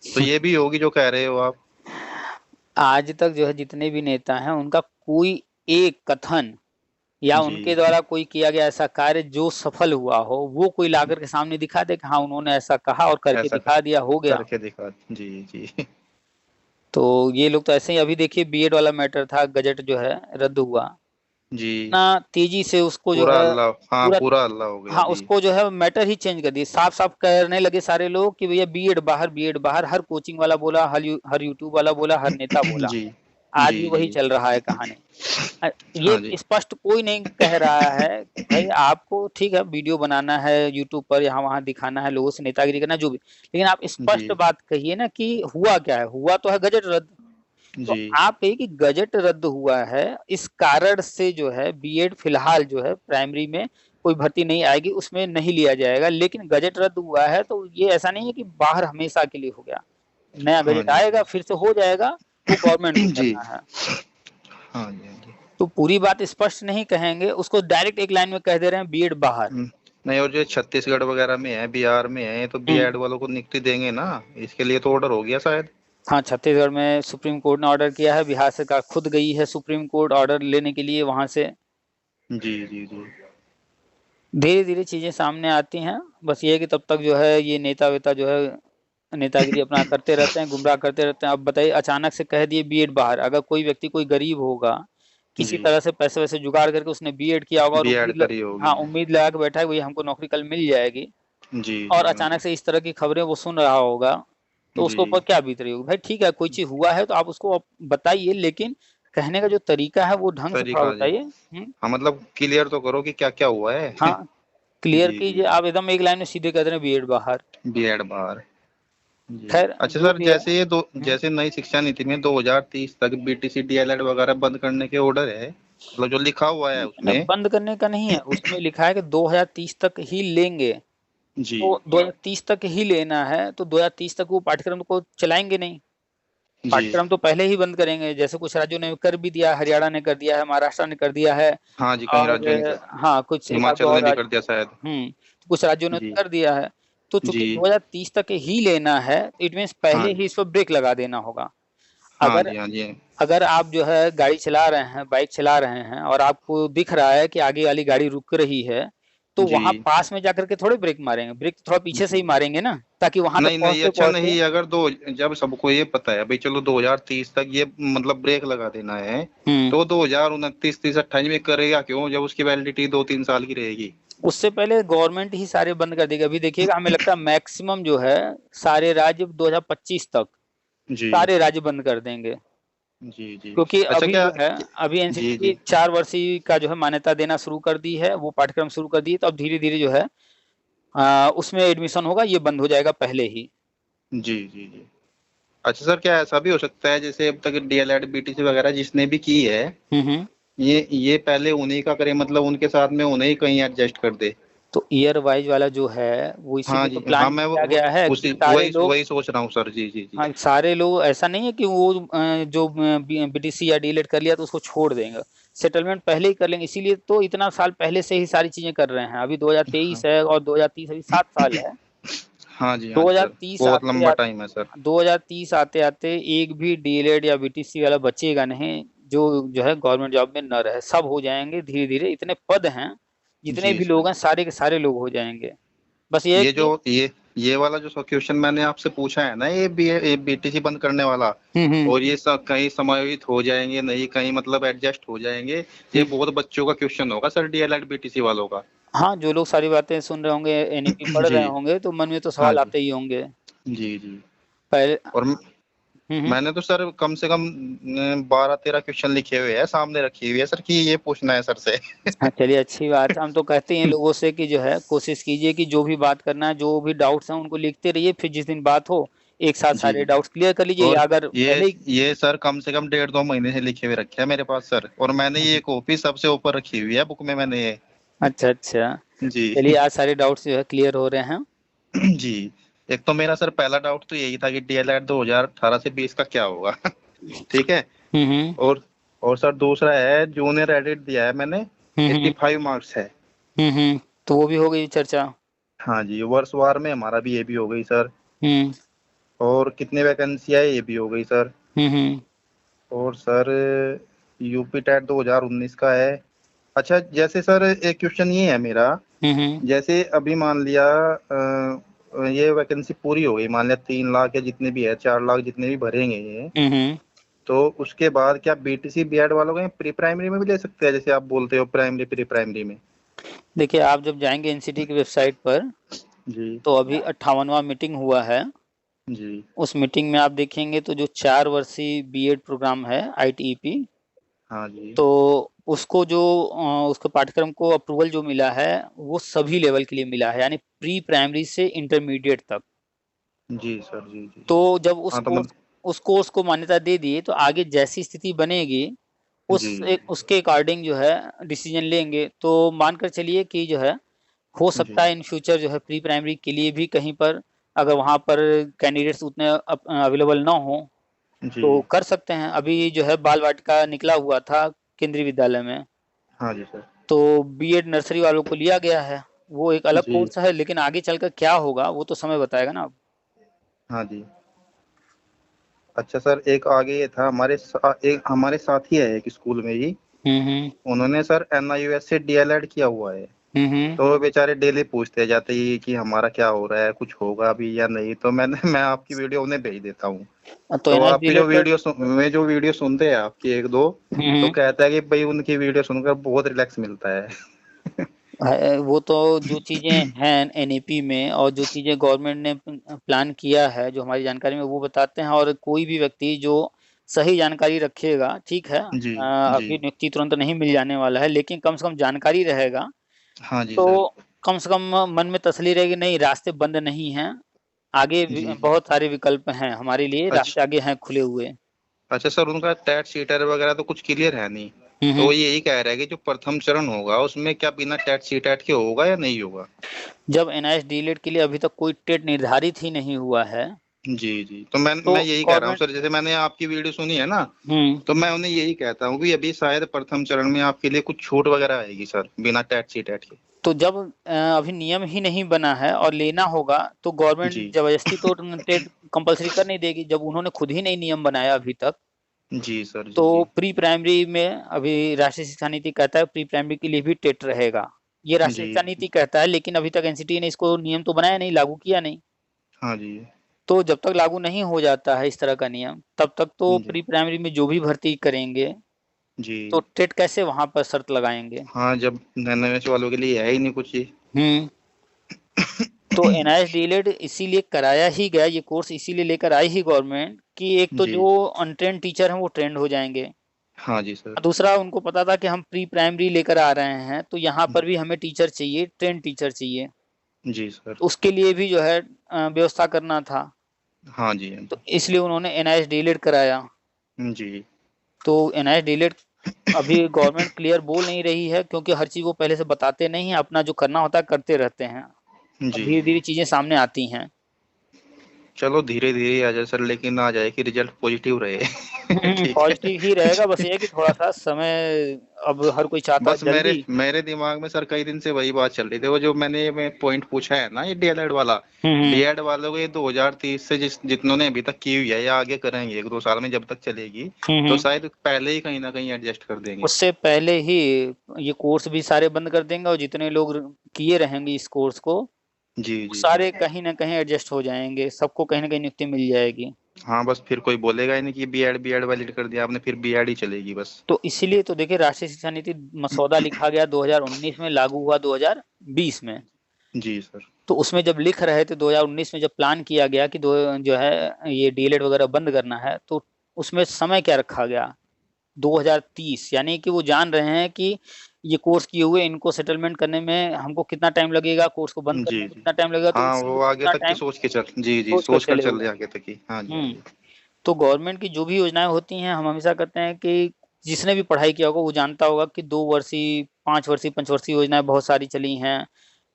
तो ये भी होगी जो कह रहे हो आप। आज तक जो है जितने भी नेता हैं, उनका कोई एक कथन या जी। उनके द्वारा कोई किया गया ऐसा कार्य जो सफल हुआ हो, वो कोई लाकर के सामने दिखा दे कि हाँ उन्होंने ऐसा कहा और करके ऐसा दिखा दिया, हो गया। करके दिखा। जी जी। तो ये लोग तो ऐसे ही। अभी देखिए बीएड वाला मैटर था, गजट जो है रद्द हुआ, जी। इतना तेजी से उसको जो पूरा है अल्लाह, हाँ पूरा, पूरा अल्लाह हो गया हाँ जी। उसको जो है मैटर ही चेंज कर दिए। साफ साफ कहने लगे सारे लोग कि भैया बीएड बाहर, बीएड बाहर। हर कोचिंग वाला बोला, हर यूट्यूब वाला बोला, हर नेता बोला। जी आज जी। भी जी। वही चल रहा है कहानी। हाँ जी। ये स्पष्ट कोई नहीं कह रहा है कि भाई आपको ठीक है वीडियो बनाना है यूट्यूब पर, यहाँ वहां दिखाना है, लोगों से नेतागिरी करना, जो भी, लेकिन आप जी स्पष्ट बात कहिए ना कि हुआ क्या है। हुआ तो है गजट रद्द। तो जी। आप कहिए कि गजट रद्द हुआ है, इस कारण से जो है बीएड फिलहाल जो है प्राइमरी में कोई भर्ती नहीं आएगी, उसमें नहीं लिया जाएगा। लेकिन गजट रद्द हुआ है तो ये ऐसा नहीं है कि बाहर हमेशा के लिए हो गया। नया हाँ गजट जी आएगा, फिर से हो जाएगा। वो गवर्नमेंट को जी। करना है। हाँ जी हाँ जी। तो पूरी बात स्पष्ट नहीं कहेंगे, उसको डायरेक्ट एक लाइन में कह दे रहे हैं बीएड बाहर। नहीं, और जो छत्तीसगढ़ वगैरह में है, बिहार में है, तो बीएड वालों को नियुक्ति देंगे ना, इसके लिए तो ऑर्डर हो गया शायद। हाँ, छत्तीसगढ़ में सुप्रीम कोर्ट ने ऑर्डर किया है। बिहार सरकार खुद गई है सुप्रीम कोर्ट ऑर्डर लेने के लिए वहां से। जी जी जी। धीरे धीरे चीजें सामने आती हैं। बस ये है कि तब तक जो है ये नेता वेता जो है नेतागिरी अपना करते रहते हैं, गुमराह करते रहते हैं। अब बताइए, अचानक से कह दिए बीएड बाहर। अगर कोई व्यक्ति, कोई गरीब होगा, किसी जी। तरह से पैसे वैसे जुगाड़ करके उसने बीएड किया होगा और बीएड करी हाँ होगी। उम्मीद लगा के बैठा है भैया हमको नौकरी कल मिल जाएगी, जी और जी हाँ अचानक जी। से इस तरह की खबरें वो सुन रहा होगा, तो उसके ऊपर जी क्या बीत रही होगी। भाई ठीक है, कोई चीज हुआ है तो आप उसको बताइए, लेकिन कहने का जो तरीका है वो ढंग से थोड़ा तरीका जी। बताइए। हाँ मतलब क्लियर तो करो कि क्या क्या हुआ है। हाँ, क्लियर जी कीजिए। जी। आप एकदम एक लाइन में सीधे कह रहे हैं बीएड बाहर। बीएड बार। जी। खैर अच्छा जो सर, भी है। जैसे जैसे नई शिक्षा नीति में 2030 तक बीटीसी डीएलएड वगैरह बंद करने के ऑर्डर है, मतलब जो लिखा हुआ है नहीं, उसमें। बंद करने का नहीं है, उसमें लिखा है कि 2030 तक ही लेंगे। जी तो 2030 तक ही लेना है तो 2030 तक वो पाठ्यक्रम को चलाएंगे नहीं। जी। पाठ्यक्रम तो पहले ही बंद करेंगे, जैसे कुछ राज्यों ने कर भी दिया, हरियाणा ने कर दिया है, महाराष्ट्र ने कर दिया है, हाँ जी, कई और राज्यों ने कर, हाँ कुछ एक आध दो हिमाचल ने और भी राज्य, कर दिया शायद। कुछ राज्यों ने जी कर दिया है। तो जी। चूंकि 2030 तक ही लेना है, इट मीन्स पहले हाँ ही इस पर ब्रेक लगा देना होगा। हाँ अगर जी हाँ जी। अगर आप जो है गाड़ी चला रहे हैं, बाइक चला रहे हैं, और आपको दिख रहा है कि आगे वाली गाड़ी रुक रही है, तो जी वहां पास में जाकर के थोड़े ब्रेक मारेंगे। ब्रेक तो थोड़ा पीछे से ही जी। मारेंगे ना, ताकि वहां तक नहीं नहीं, पहुंचते अच्छा पहुंचते। नहीं, अगर दो, जब सबको ये पता है भाई चलो 2030 तक ये मतलब ब्रेक लगा देना है, हम्म तो 2029 30 28 में करेगा क्यों, जब उसकी वैलिडिटी 2-3 साल की रहेगी। उससे पहले गवर्नमेंट ही सारे बंद कर देगी। अभी देखिएगा, हमें लगता है मैक्सिमम जो है सारे राज्य 2025 तक जी सारे राज्य बंद कर देंगे। जी जी। क्योंकि अच्छा अभी क्या, जो है, अभी जी एनसीटी जी 4 वर्षीय का जो है मान्यता देना शुरू कर दी है, वो पाठ्यक्रम शुरू कर दी है, तो अब धीरे धीरे जो है उसमें एडमिशन होगा, ये बंद हो जाएगा पहले ही। जी जी जी। अच्छा सर, क्या ऐसा भी हो सकता है जैसे अब तक डीएलएड बीटीसी वगैरह जिसने भी की है, हम्म। ये पहले उन्हीं का करे, मतलब उनके साथ में उन्हें ही कहीं एडजस्ट कर दे? तो ईयर वाइज वाला जो है वो हाँ इसीलिए तो जी, हाँ प्लान मैं किया गया है कि उसी सारे वही लोग, वही सोच रहा हूँ सर। जी जी जी। हाँ सारे लोग, ऐसा नहीं है कि वो जो बीटीसी या डीलेट कर लिया तो उसको छोड़ देंगे। सेटलमेंट पहले ही कर लेंगे, इसीलिए तो इतना साल पहले से ही सारी चीजें कर रहे हैं। अभी 2023 हाँ है और 2030, अभी 7 साल है। हाँ जी सर, 2030 बहुत आते लंबा आते टाइम है सर। 2030 आते आते एक भी डीलेट या बीटीसी वाला बचेगा नहीं जो है गवर्नमेंट जॉब में न रहे। सब हो जाएंगे धीरे धीरे, इतने पद हैं, जितने जी भी सर। लोग हैं सारे के सारे लोग हो जाएंगे। बस ये है ये जो कि ये वाला जो क्वेश्चन मैंने आपसे पूछा है ना, ये बीटीसी बंद करने वाला, हम्म। और ये सब कहीं समायोजित हो जाएंगे नहीं, कहीं मतलब एडजस्ट हो जाएंगे, ये हम्म। बहुत बच्चों का क्वेश्चन होगा सर, डीएलएड बीटीसी वालों का। हाँ, जो लोग सारी बातें सुन रहे होंगे, एनईपी पढ़ जी। रहे होंगे, तो मन में तो हाँ सवाल जी। आते ही होंगे जी जी। पहले। और हम्म। मैंने तो सर कम से कम 12-13 क्वेश्चन लिखे हुए हैं, सामने रखी हुई है सर, कि ये पूछना है सर से। हाँ चलिए, अच्छी बात है। हम तो कहते हैं लोगों से कि जो है कोशिश कीजिए कि जो भी बात करना है, जो भी डाउट्स हैं उनको लिखते रहिए, फिर जिस दिन बात हो एक साथ जी। सारे डाउट्स क्लियर कर लीजिए, और या अगर ये पहले ही। ये सर कम से कम 1.5-2 महीने से लिखे हुए रखे हैं मेरे पास सर, और मैंने ये कॉपी सबसे ऊपर रखी हुई है बुक में मैंने ये। अच्छा अच्छा। जी। चलिए, आज सारे डाउट्स जो है क्लियर हो रहे हैं। जी। एक तो मेरा सर पहला डाउट तो यही था कि डीएलएड 2018 से 20 का क्या होगा। ठीक है। हम्म। और और सर दूसरा है, जूनियर एडिट दिया है मैंने, हम्म। 85 मार्क्स है। तो वो भी हो गई चर्चा। हाँ जी, वर्षवार में हमारा भी ये भी हो गई सर। हम्म। और कितने वैकेंसी है ये भी हो गई सर। हम्म। और सर यूपी टेट 2019 का है। अच्छा, जैसे सर एक क्वेश्चन ये है मेरा, हम्म। जैसे अभी मान लिया ये वैकेंसी पूरी हो गई, मान लिया 3 लाख या जितने भी है, 4 लाख जितने भी भरेंगे ये, हम्म। तो उसके बाद क्या बीटीसी बीएड वालों को प्री प्राइमरी में भी ले सकते हैं, जैसे आप बोलते हो प्राइमरी प्री प्राइमरी में? देखिए, आप जब जाएंगे एनसीटी की वेबसाइट पर, जी तो अभी 58वां मीटिंग हुआ है। जी। उस मीटिंग में आप देखेंगे तो जो 4 वर्षीय बीएड प्रोग्राम है आईटीईपी, हाँ जी। तो उसको जो उसके पाठ्यक्रम को अप्रूवल जो मिला है, वो सभी लेवल के लिए मिला है, यानी प्री प्राइमरी से इंटरमीडिएट तक। जी सर। जी जी। तो जब हाँ तो मतलब, उस कोर्स को मान्यता दे दिए, तो आगे जैसी स्थिति बनेगी जी उसके अकॉर्डिंग जो है डिसीजन लेंगे। तो मानकर चलिए कि जो है हो जी सकता है इन फ्यूचर जो है प्री प्राइमरी के लिए भी कहीं पर, अगर वहां पर कैंडिडेट्स उतने अवेलेबल ना हो, जी। तो कर सकते हैं। अभी जो है बाल वाटिका निकला हुआ था केंद्रीय विद्यालय में, हाँ जी सर। तो बीएड नर्सरी वालों को लिया गया है। वो एक अलग जी। कोर्स है, लेकिन आगे चलकर क्या होगा वो तो समय बताएगा ना। हाँ जी। अच्छा सर, एक आगे ये था, एक हमारे साथी है एक स्कूल में ही, हम्म। उन्होंने सर एनआईयूएस से डीएलएड किया हुआ है। हम्म। तो वो बेचारे डेली पूछते जाते ही कि हमारा क्या हो रहा है, कुछ होगा अभी या नहीं, तो मैं आपकी वीडियो उन्हें भेज देता हूँ। तो तो एनएस आपकी जो रिलेटेड। वे जो वीडियो सुनते हैं आपकी एक दो, तो हम्म। कहता है कि भाई उनकी वीडियो सुनकर बहुत रिलैक्स मिलता है। वो तो जो चीजें हैं एनईपी में, और जो चीजें गवर्नमेंट ने प्लान किया है जो हमारी जानकारी में, वो बताते हैं। और कोई भी व्यक्ति जो सही जानकारी रखेगा, ठीक है, जी जी। अभी नियुक्ति तुरंत नहीं मिल जाने वाला है, लेकिन कम से कम जानकारी रहेगा, हाँ जी तो सर। कम से कम मन में तसल्ली रहेगी, नहीं रास्ते बंद नहीं हैं, आगे जी। बहुत सारे विकल्प हैं हमारे लिए, अच्छा। रास्ते आगे हैं खुले हुए। अच्छा सर, उनका टेट सीटर वगैरह तो कुछ क्लियर है नहीं, तो वो हम्म। यही कह रहा है कि जो प्रथम चरण होगा उसमें क्या बिना टेट सीटेट के होगा या नहीं होगा? जब एनआईएस डीलेट के लिए अभी तक कोई टेट निर्धारित ही नहीं हुआ है, जी जी। तो मैं तो मैं यही कह रहा हूँ गवर्नमेंट। सर, जैसे मैंने आपकी वीडियो सुनी है ना, हम्म। तो मैं उन्हें यही कहता हूँ कि अभी शायद प्रथम चरण में आपके लिए कुछ छूट वगैरह आएगी सर, बिना टेट सीटेट के। तो जब अभी नियम ही नहीं बना है और लेना होगा, तो गवर्नमेंट जी जबरदस्ती तो टेट कंपलसरी कर नहीं देगी, जब उन्होंने खुद ही नहीं नियम बनाया अभी तक। जी सर। तो जी जी। प्री प्राइमरी में अभी राष्ट्रीय शिक्षा नीति कहता है प्री प्राइमरी के लिए भी टेट रहेगा, ये राष्ट्रीय जी। शिक्षा नीति कहता है, लेकिन अभी तक एनसीटी ने इसको नियम तो बनाया नहीं, लागू किया नहीं। हाँ जी। तो जब तक लागू नहीं हो जाता है इस तरह का नियम, तब तक तो जी प्री प्राइमरी में जो भी भर्ती करेंगे जी। तो टेट कैसे वहां पर शर्त लगाएंगे? हाँ, जब एनएमएस वालों के लिए है ही नहीं कुछ ये। हम्म। तो एनआईएस डीएलएड इसीलिए कराया ही गया, ये कोर्स इसीलिए लेकर आई ही गवर्नमेंट कि एक तो जी। जो अनट्रेंड टीचर हैं वो ट्रेंड हो जाएंगे, हाँ जी सर। दूसरा उनको पता था कि हम प्री प्राइमरी लेकर आ रहे हैं तो यहाँ पर भी हमें टीचर चाहिए, ट्रेंड टीचर चाहिए, जी सर। तो उसके लिए भी जो है व्यवस्था करना था। हाँ जी, हाँ तो जी। इसलिए उन्होंने एनआईएस डीएलएड कराया। जी। तो एनआईएस डीएलएड अभी गवर्नमेंट क्लियर बोल नहीं रही है, क्योंकि हर चीज वो पहले से बताते नहीं है, अपना जो करना होता है करते रहते हैं। अब जी। धीरे धीरे चीजें सामने आती हैं। चलो धीरे धीरे आ जाए सर, लेकिन आ जाए कि रिजल्ट पॉजिटिव रहे। ठीक है। पॉजिटिव ही रहेगा, बस ये है कि थोड़ा सा समय, अब हर कोई चाहता है बस मेरे जल्दी। मेरे दिमाग में सर कई दिन से वही बात चल रही थी, वो जो मैं पॉइंट पूछा है ना, ये डीएलएड वाला। हम्म डीएड वालों को ये 2030 से जितनों ने अभी तक की हुई है या आगे करेंगे 1-2 साल में जब तक चलेगी, तो हम्म। शायद पहले ही कहीं ना कहीं एडजस्ट कर देंगे। उससे पहले ही ये कोर्स भी सारे बंद कर देंगे, और जितने लोग किए रहेंगे इस कोर्स को, जी जी जी। सारे कहीं ना कहीं एडजस्ट हो जाएंगे, सबको कहीं ना कहीं नियुक्ति मिल जाएगी। हाँ, बस फिर कोई बोलेगा ही नहीं कि बीएड बीएड वैलिड कर दिया आपने, फिर बीएड ही चलेगी बस। तो इसीलिए तो देखिए, राष्ट्रीय शिक्षा नीति मसौदा लिखा गया 2019 में, लागू हुआ 2020 में। जी सर। तो उसमें जब लिख रहे थे 2019 में, जब प्लान किया गया कि दो जो है ये डीएलएड वगैरह बंद करना है, तो उसमें समय क्या रखा गया, 2030, यानी कि वो जान रहे हैं कि ये कोर्स किए हुए इनको सेटलमेंट करने में हमको कितना टाइम लगेगा, कोर्स को बंद करने जी में जी। कितना टाइम लगेगा, तो हाँ, इसीलिए वो आगे उतना तक की टाइम सोच के चल, जी जी, सोच कर सोच कर चले चल हुए रहे हैं। आगे तक की। हाँ जी, हाँ हम्म। जी। तो गवर्नमेंट की जो भी योजनाएं होती हैं, हम हमेशा कहते हैं कि जिसने भी पढ़ाई किया होगा वो जानता होगा कि 2 वर्षीय, 5 वर्षीय, पंचवर्षीय योजनाएं बहुत सारी चली हैं।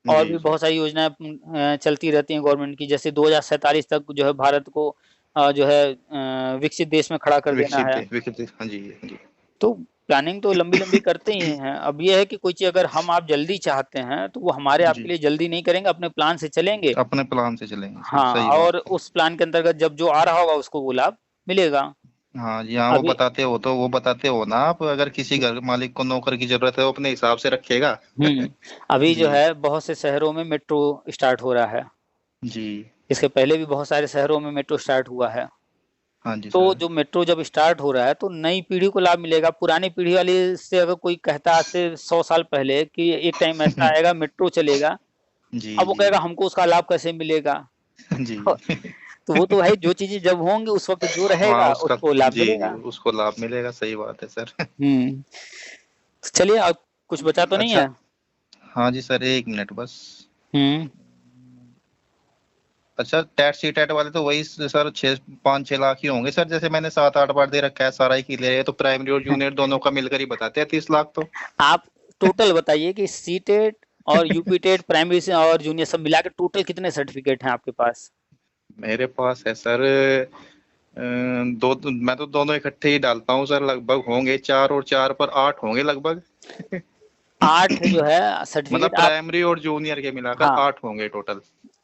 और जी भी जी। बहुत सारी योजनाएं चलती रहती हैं गवर्नमेंट की, जैसे 2047 तक जो है भारत को जो है विकसित देश में खड़ा कर देना है। विकसित, हाँ जी, हाँ जी। तो प्लानिंग तो लंबी लंबी करते ही हैं। अब ये है कि कोई चीज अगर हम आप जल्दी चाहते हैं तो वो हमारे आपके जी, लिए जल्दी नहीं करेंगे, अपने प्लान से चलेंगे। अपने प्लान से चलेंगे सर, हाँ, सही और बात है। उस प्लान के अंतर्गत जब जो आ रहा होगा उसको वो लाभ मिलेगा। हाँ जी, हाँ, वो अभी बताते हो तो वो बताते हो ना आप, अगर किसी घर मालिक को नौकर की जरूरत है वो अपने हिसाब से रखेगा। हम्म। अभी जो जी। है बहुत से शहरों में मेट्रो स्टार्ट हो रहा है। जी। इसके पहले भी बहुत सारे शहरों में मेट्रो स्टार्ट हुआ है। हाँ जी तो सर। जो मेट्रो जब स्टार्ट हो रहा है तो नई पीढ़ी को लाभ मिलेगा। पुरानी पीढ़ी वाली से अगर कोई कहता आज से 100 साल पहले कि एक टाइम ऐसा आएगा मेट्रो चलेगा, जी अब वो जी। कहेगा हमको उसका लाभ कैसे मिलेगा। जी। तो वो तो भाई जो चीजें जब होंगी उस वक्त जो हाँ, रहेगा उसका, उसको लाभ जी जी, मिलेगा। उसको लाभ मिलेगा, सही बात है सर। हम्म। तो चलिए, अब कुछ बचा तो नहीं अच्छा। है? हाँ जी सर, 1 मिनट बस। हम्म। अच्छा, टेट सी टेट वाले तो वही सर 5-6 लाख ही होंगे सर, जैसे मैंने 7-8 बार दे रखा है, सारा ही क्लियर है, तो प्राइमरी और जूनियर दोनों का मिलकर ही बताते हैं 30 लाख तो। आप टोटल बताइए कि सी टेट और यूपी टेट प्राइमरी से और जूनियर सब मिला के टोटल कितने सर्टिफिकेट हैं आपके पास? मेरे पास है सर मैं तो दोनों इकट्ठे ही डालता हूँ सर, लगभग होंगे 4 और 4 पर 8 होंगे लगभग। 8 जो है मतलब सर्टिफिकेट आप। प्राइमरी और जूनियर के मिलाकर हाँ, 8 होंगे टोटल।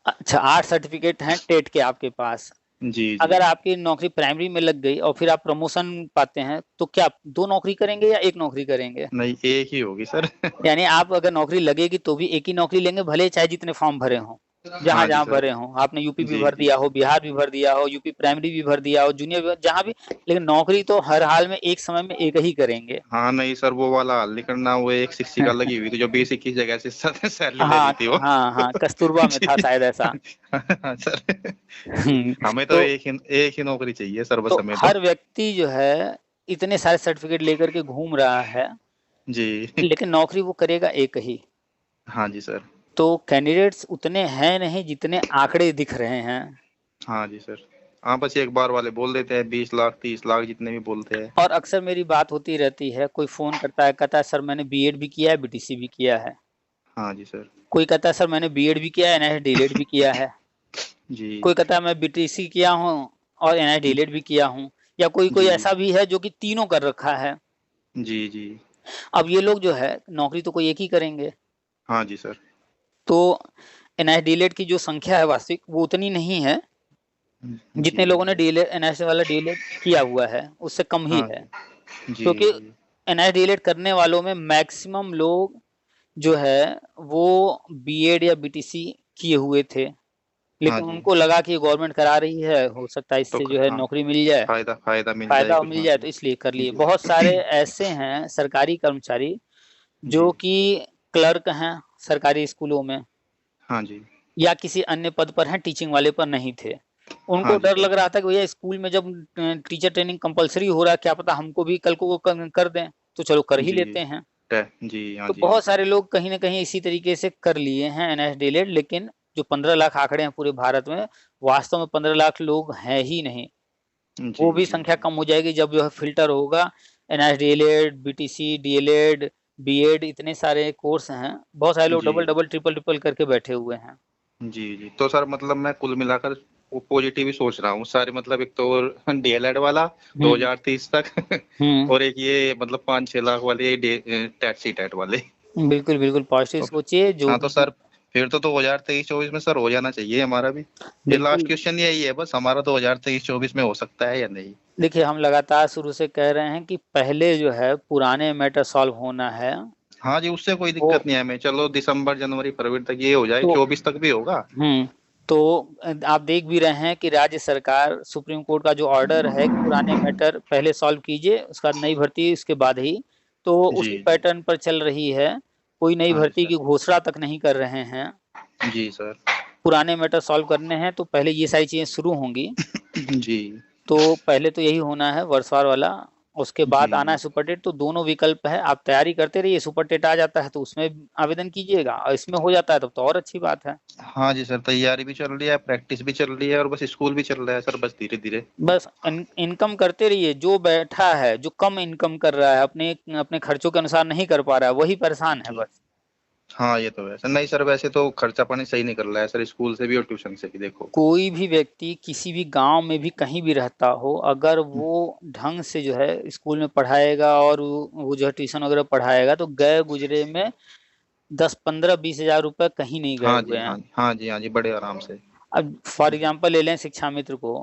अच्छा, 8 सर्टिफिकेट हैं टेट के आपके पास। जी जी। अगर आपकी नौकरी प्राइमरी में लग गई और फिर आप प्रमोशन पाते हैं तो क्या आप 2 नौकरी करेंगे या एक नौकरी करेंगे? नहीं, एक ही होगी सर। यानी आप अगर नौकरी लगेगी तो भी एक ही नौकरी लेंगे, भले चाहे जितने फॉर्म भरे हों, जहां हाँ जी जहां सर। भरे हों। आपने यूपी भी जी भर जी। दिया हो, बिहार भी भर दिया हो, यूपी प्राइमरी भी भर दिया हो, जूनियर भी, जहां भी, लेकिन नौकरी तो हर हाल में एक समय में एक ही करेंगे। हाँ नहीं सर, वो वाला हल नहीं करना, वो एक शिक्षिका लगी हुई थी जो 20-21 जगह से सैलरी ले रही हाँ थी वो। हाँ हाँ, कस्तूरबा में था जी। शायद ऐसा। हाँ सर। हम्म। हमें तो तो एक ही नौकरी चाहिए सर, बस तो हमें तो। हर व्यक्ति जो है इतने सारे सर्टिफिकेट लेकर के घूम रहा है, जी। लेकिन नौकरी वो करेगा एक ही। हाँ जी सर। तो कैंडिडेट्स उतने हैं नहीं जितने आंकड़े दिख रहे हैं। हाँ जी सर। हाँ, बस एक बार वाले बोल देते हैं 20 लाख 30 लाख जितने भी बोलते हैं। और अक्सर मेरी बात होती रहती है, कोई फोन करता है कहता है सर मैंने बीएड भी किया है, बीटीसी भी किया है। हाँ जी सर। कोई कहता है सर मैंने बीएड भी किया है, एनआईएस डीएलएड भी किया है। जी कोई कहता है मैं बीटीसी किया हूँ और एनआईएस डीएलएड भी किया हूँ। या कोई कोई जी। ऐसा भी है जो कि तीनों कर रखा है। जी जी। अब ये लोग जो है नौकरी तो कोई एक ही करेंगे। हाँ जी सर। तो एनआईएस डीएलएड की जो संख्या है वास्तविक वो उतनी नहीं है जी जितने लोगों ने जी। डीएलएड, एनआईएस वाला डीएलएड किया हुआ है, उससे कम ही हाँ है। जी। जी क्योंकि जी। एनआईएस डीएलएड करने वालों में मैक्सिमम लोग जो है वो बीएड या बीटीसी किए हुए थे। हाँ लेकिन जी। उनको लगा कि गवर्नमेंट करा रही है, हो सकता है तो इससे जो है हाँ, नौकरी मिल जाए, फायदा फायदा मिल जाए फायदा कुछ, मिल हाँ जाए, जी। तो इसलिए कर लिए। जी बहुत सारे ऐसे हैं सरकारी कर्मचारी जो जी। कि क्लर्क हैं सरकारी स्कूलों में, हाँ जी। या किसी अन्य पद पर हैं, टीचिंग वाले पर नहीं थे। हाँ उनको जी डर सर। लग रहा था कि भैया स्कूल में जब टीचर ट्रेनिंग कंपल्सरी हो रहा है, क्या पता हमको भी कल को वो कर दें, तो चलो कर ही जी लेते हैं। जी। हाँ तो जी, हाँ बहुत जी। सारे लोग कहीं न कहीं इसी तरीके से कर लिए हैं एनएसडीएलएड, लेकिन जो 15 लाख आंकड़े हैं पूरे भारत में, वास्तव में 15 लाख लोग हैं ही नहीं। जी वो भी जी संख्या जी। कम हो जाएगी जब जो है फ़िल्टर होगा। एनएसडीएलएड, बीटीसी, डीएलएड, बीएड, इतने सारे कोर्स हैं। बहुत सारे लोग जी डबल-डबल, ट्रिपल-ट्रिपल करके बैठे हुए हैं। जी। तो सर मतलब मैं कुल मिलाकर वो पॉजिटिव ही सोच रहा हूँ सारे, मतलब एक तो डीएलएड वाला हुँ, 2030 तक हुँ। और एक ये मतलब 5-6 लाख वाले टेट सी टेट वाले। बिल्कुल, बिल्कुल पॉज़िटिव तो सोचिए जो हाँ, तो भी। सर फिर तो 2023-24 में सर हो जाना चाहिए हमारा भी। ये लास्ट बिल्कुल, क्वेश्चन यही है बस, हमारा 2023-24 में हो सकता है या नहीं? देखिए हम लगातार शुरू से कह रहे हैं कि पहले जो है पुराने मैटर सॉल्व होना है। हाँ जी, उससे कोई वो दिक्कत नहीं है हमें, चलो दिसंबर, जनवरी, फरवरी तक ये हो जाए, तो 24 तक भी होगा। हुँ, तो आप देख भी रहे हैं कि राज्य सरकार सुप्रीम कोर्ट का जो ऑर्डर है कि पुराने मैटर पहले सॉल्व कीजिए, उसके बाद नई भर्ती उसके बाद ही, तो जी, उसी जी। पैटर्न पर चल रही है। कोई नई हाँ जी भर्ती सर। की घोषणा तक नहीं कर रहे हैं। जी सर। पुराने मैटर सॉल्व करने हैं तो पहले ये सारी चीज़ें शुरू होंगी। जी। तो पहले तो यही होना है वर्षवार वाला, उसके बाद जी, आना है जी। सुपर टेट, तो दोनों विकल्प है, आप तैयारी करते रहिए, सुपर टेट आ जाता है तो उसमें आवेदन कीजिएगा और इसमें हो जाता है तब तो और अच्छी बात है। हाँ जी सर, तैयारी भी चल रही है, प्रैक्टिस भी चल रही है और बस स्कूल भी चल रहा है सर, बस धीरे-धीरे। बस इनकम करते रहिए, जो बैठा है, जो कम इनकम कर रहा है, अपने अपने खर्चों के अनुसार नहीं कर पा रहा है, वही परेशान है जी। बस। हाँ, ये तो है। सर नहीं सर, वैसे तो खर्चा-पानी सही निकल रहा है सर, स्कूल से भी और ट्यूशन से भी देखो। कोई भी व्यक्ति किसी भी गाँव में भी कहीं भी रहता हो, अगर वो ढंग से जो है स्कूल में पढ़ाएगा और वो जो है ट्यूशन वगैरह पढ़ाएगा, तो गए गुज़रे में 10, 15, 20 हज़ार रुपए कहीं नहीं गए हाँ हुए जी, हैं। हाँ। हाँ जी, हाँ जी, बड़े आराम से। अब फॉर जी। एग्ज़ाम्पल ले लें शिक्षा मित्र को,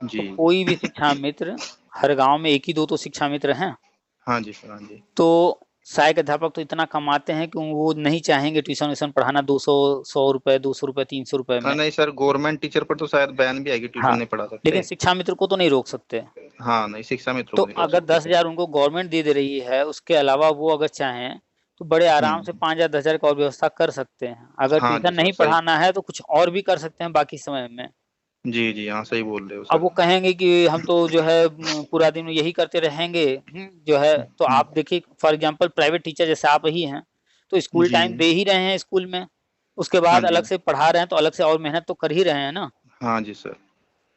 तो जी। कोई भी शिक्षा मित्र, हर गाँव में 1 ही 2 तो शिक्षा मित्र हैं। हाँ जी सर, हाँ जी। तो सहायक अध्यापक तो इतना कमाते हैं कि वो नहीं चाहेंगे ट्यूशन-व्यूशन पढ़ाना 200, ₹100, ₹200, ₹300 में। नहीं सर, गवर्नमेंट टीचर पर तो शायद बैन भी है कि ट्यूशन हाँ, नहीं पढ़ा लेकिन सकते। शिक्षा मित्र को तो नहीं रोक सकते। हाँ, नहीं शिक्षा मित्रों तो को नहीं रोक अगर सकते सर। 10,000 उनको गवर्नमेंट दे रही है, उसके अलावा वो अगर चाहें, तो बड़े आराम से हुँ। 5,000 10,000 का और व्यवस्था कर सकते हैं। अगर हाँ जी ट्यूशन सर, नहीं सही। पढ़ाना है, तो कुछ और भी कर सकते हैं बाकी समय में। जी, जी, हाँ, सही बोल रहे हो अब सर। वो कहेंगे कि हम तो जो है पूरा दिन यही करते रहेंगे, जो है तो हुँ, आप देखिए फॉर एग्ज़ाम्पल प्राइवेट टीचर जैसे आप ही हैं, तो स्कूल जी। टाइम दे ही रहे हैं स्कूल में, उसके हाँ बाद जी। अलग से पढ़ा रहे हैं, तो अलग से और मेहनत तो कर ही रहे हैं ना। हाँ जी सर।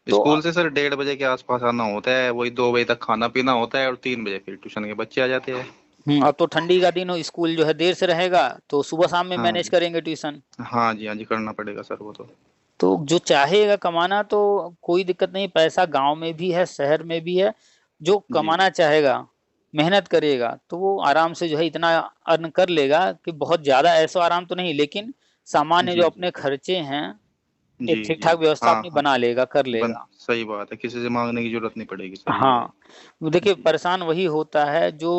तो स्कूल से सर 1:30 बजे के आस-पास आना होता है, वही 2 बजे तक खाना-पीना होता है और 3 बजे फिर ट्यूशन के बच्चे आ जाते हैं। अब तो ठंडी का दिन हो, स्कूल जो है देर से रहेगा, तो सुबह-शाम में हाँ मैनेज जी। करेंगे ट्यूशन। हाँ जी, हाँ जी, करना पड़ेगा सर वो तो। तो जो चाहेगा कमाना तो कोई दिक्कत नहीं, पैसा गाँव में भी है, शहर में भी है। जो जी। कमाना चाहेगा, मेहनत करेगा, तो वो आराम से जो है इतना अर्न कर लेगा कि बहुत ज़्यादा ऐशो-आराम तो नहीं, लेकिन सामान्य जो जी, जी। अपने खर्चे हैं, एक जी, जी। ठीक-ठाक व्यवस्था हाँ, अपनी हाँ। बना लेगा, कर बन लेगा। सही बात है, किसी से माँगने की ज़रूरत नहीं पड़ेगी सर, ये है। हाँ, वो देखिए जी। परेशान वही होता है जो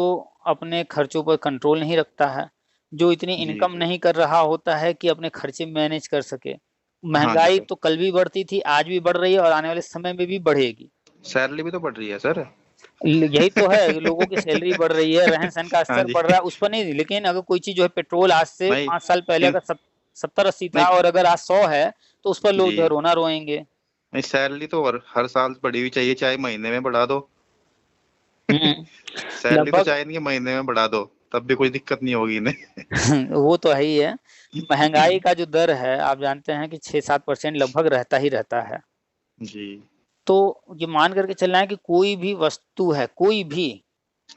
अपने खर्चों पर कंट्रोल नहीं रखता है, जो इतनी जी, इनकम जी। नहीं कर रहा होता है कि अपने खर्चे मैनेज कर सके। हाँ जी महँगाई सर। तो कल भी बढ़ती थी, आज भी बढ़ रही है और आने वाले समय में भी बढ़ेगी। सैलरी भी तो बढ़ रही है सर। यही तो है, लोगों की सैलरी बढ़ रही है, रहन-सहन का हाँ स्तर जी। बढ़ रहा है, उस पर नहीं, लेकिन अगर कोई चीज़ जो है पेट्रोल आज से नहीं, 5 साल पहले इन अगर 70-80 था नहीं और अगर आज 100 है, तो उस पर लोग जी। जो है रोना रोएँगे। नहीं, सैलरी तो हर हर साल बढ़ी हुई चाहिए, चाहे महीने में बढ़ा दो। हुँ, सैलरी तो लगभग चाहे इनकी महीने में बढ़ा दो, तब भी कोई दिक्कत नहीं होगी इन्हें। वो तो है ही है। महँगाई का जो दर है, आप जानते हैं कि 6-7% लगभग रहता ही रहता है। जी। तो ये मान कर के चलना है कि कोई भी वस्तु है, कोई भी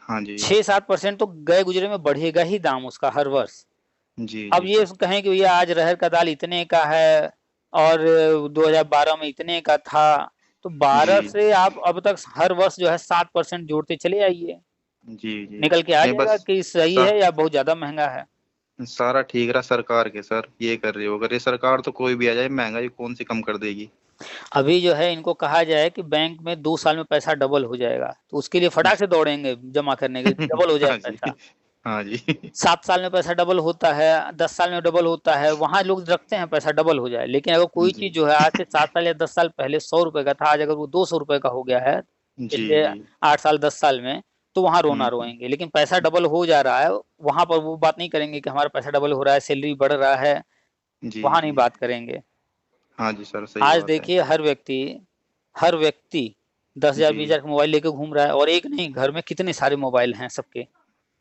हाँ जी। 6-7% तो गए गुज़रे में बढ़ेगा ही दाम उसका हर वर्ष। जी, अब जी ये सर। कहें कि भैया आज अरहर का दाल इतने का है और 2012 में इतने का था, तो 12 जी। से आप अब तक हर वर्ष जो है 7% जोड़ते चले आइए। जी, जी। निकल के आ नहीं जाएगा बस कि सही सा है या बहुत ज़्यादा महँगा है। सारा ठीक रहा सरकार के सर, ये कर रही हो, अगर ये सरकार तो कोई भी आ जाए, महँगाई कौन-सी कम कर देगी। अभी जो है इनको कहा जाए कि बैंक में 2 साल में पैसा डबल हो जाएगा, तो उसके लिए फटाक से दौड़ेंगे जमा करने के लिए, डबल हो जाए हाँ जी। पैसा। हाँ जी 7 साल में पैसा डबल होता है, 10 साल में डबल होता है, वहाँ लोग रखते हैं पैसा डबल हो जाए। लेकिन अगर कोई जी चीज़ जो है आज से 7 साल या 10 साल पहले ₹100 का था, आज अगर वो ₹200 का हो गया है, जी पिछले जी 8 साल 10 साल में, तो वहाँ रोना हम्म, रोएँगे। लेकिन पैसा डबल हो जा रहा है, वहाँ पर वो बात नहीं करेंगे कि हमारा पैसा डबल हो रहा है, सैलरी बढ़ रहा है, जी वहाँ नहीं जी बात करेंगे। हाँ जी सर, सही आज बात है। देखिए हर व्यक्ति 10,000 जी 20,000 का मोबाइल लेके घूम रहा है और एक नहीं, घर में कितने सारे मोबाइल हैं सबके,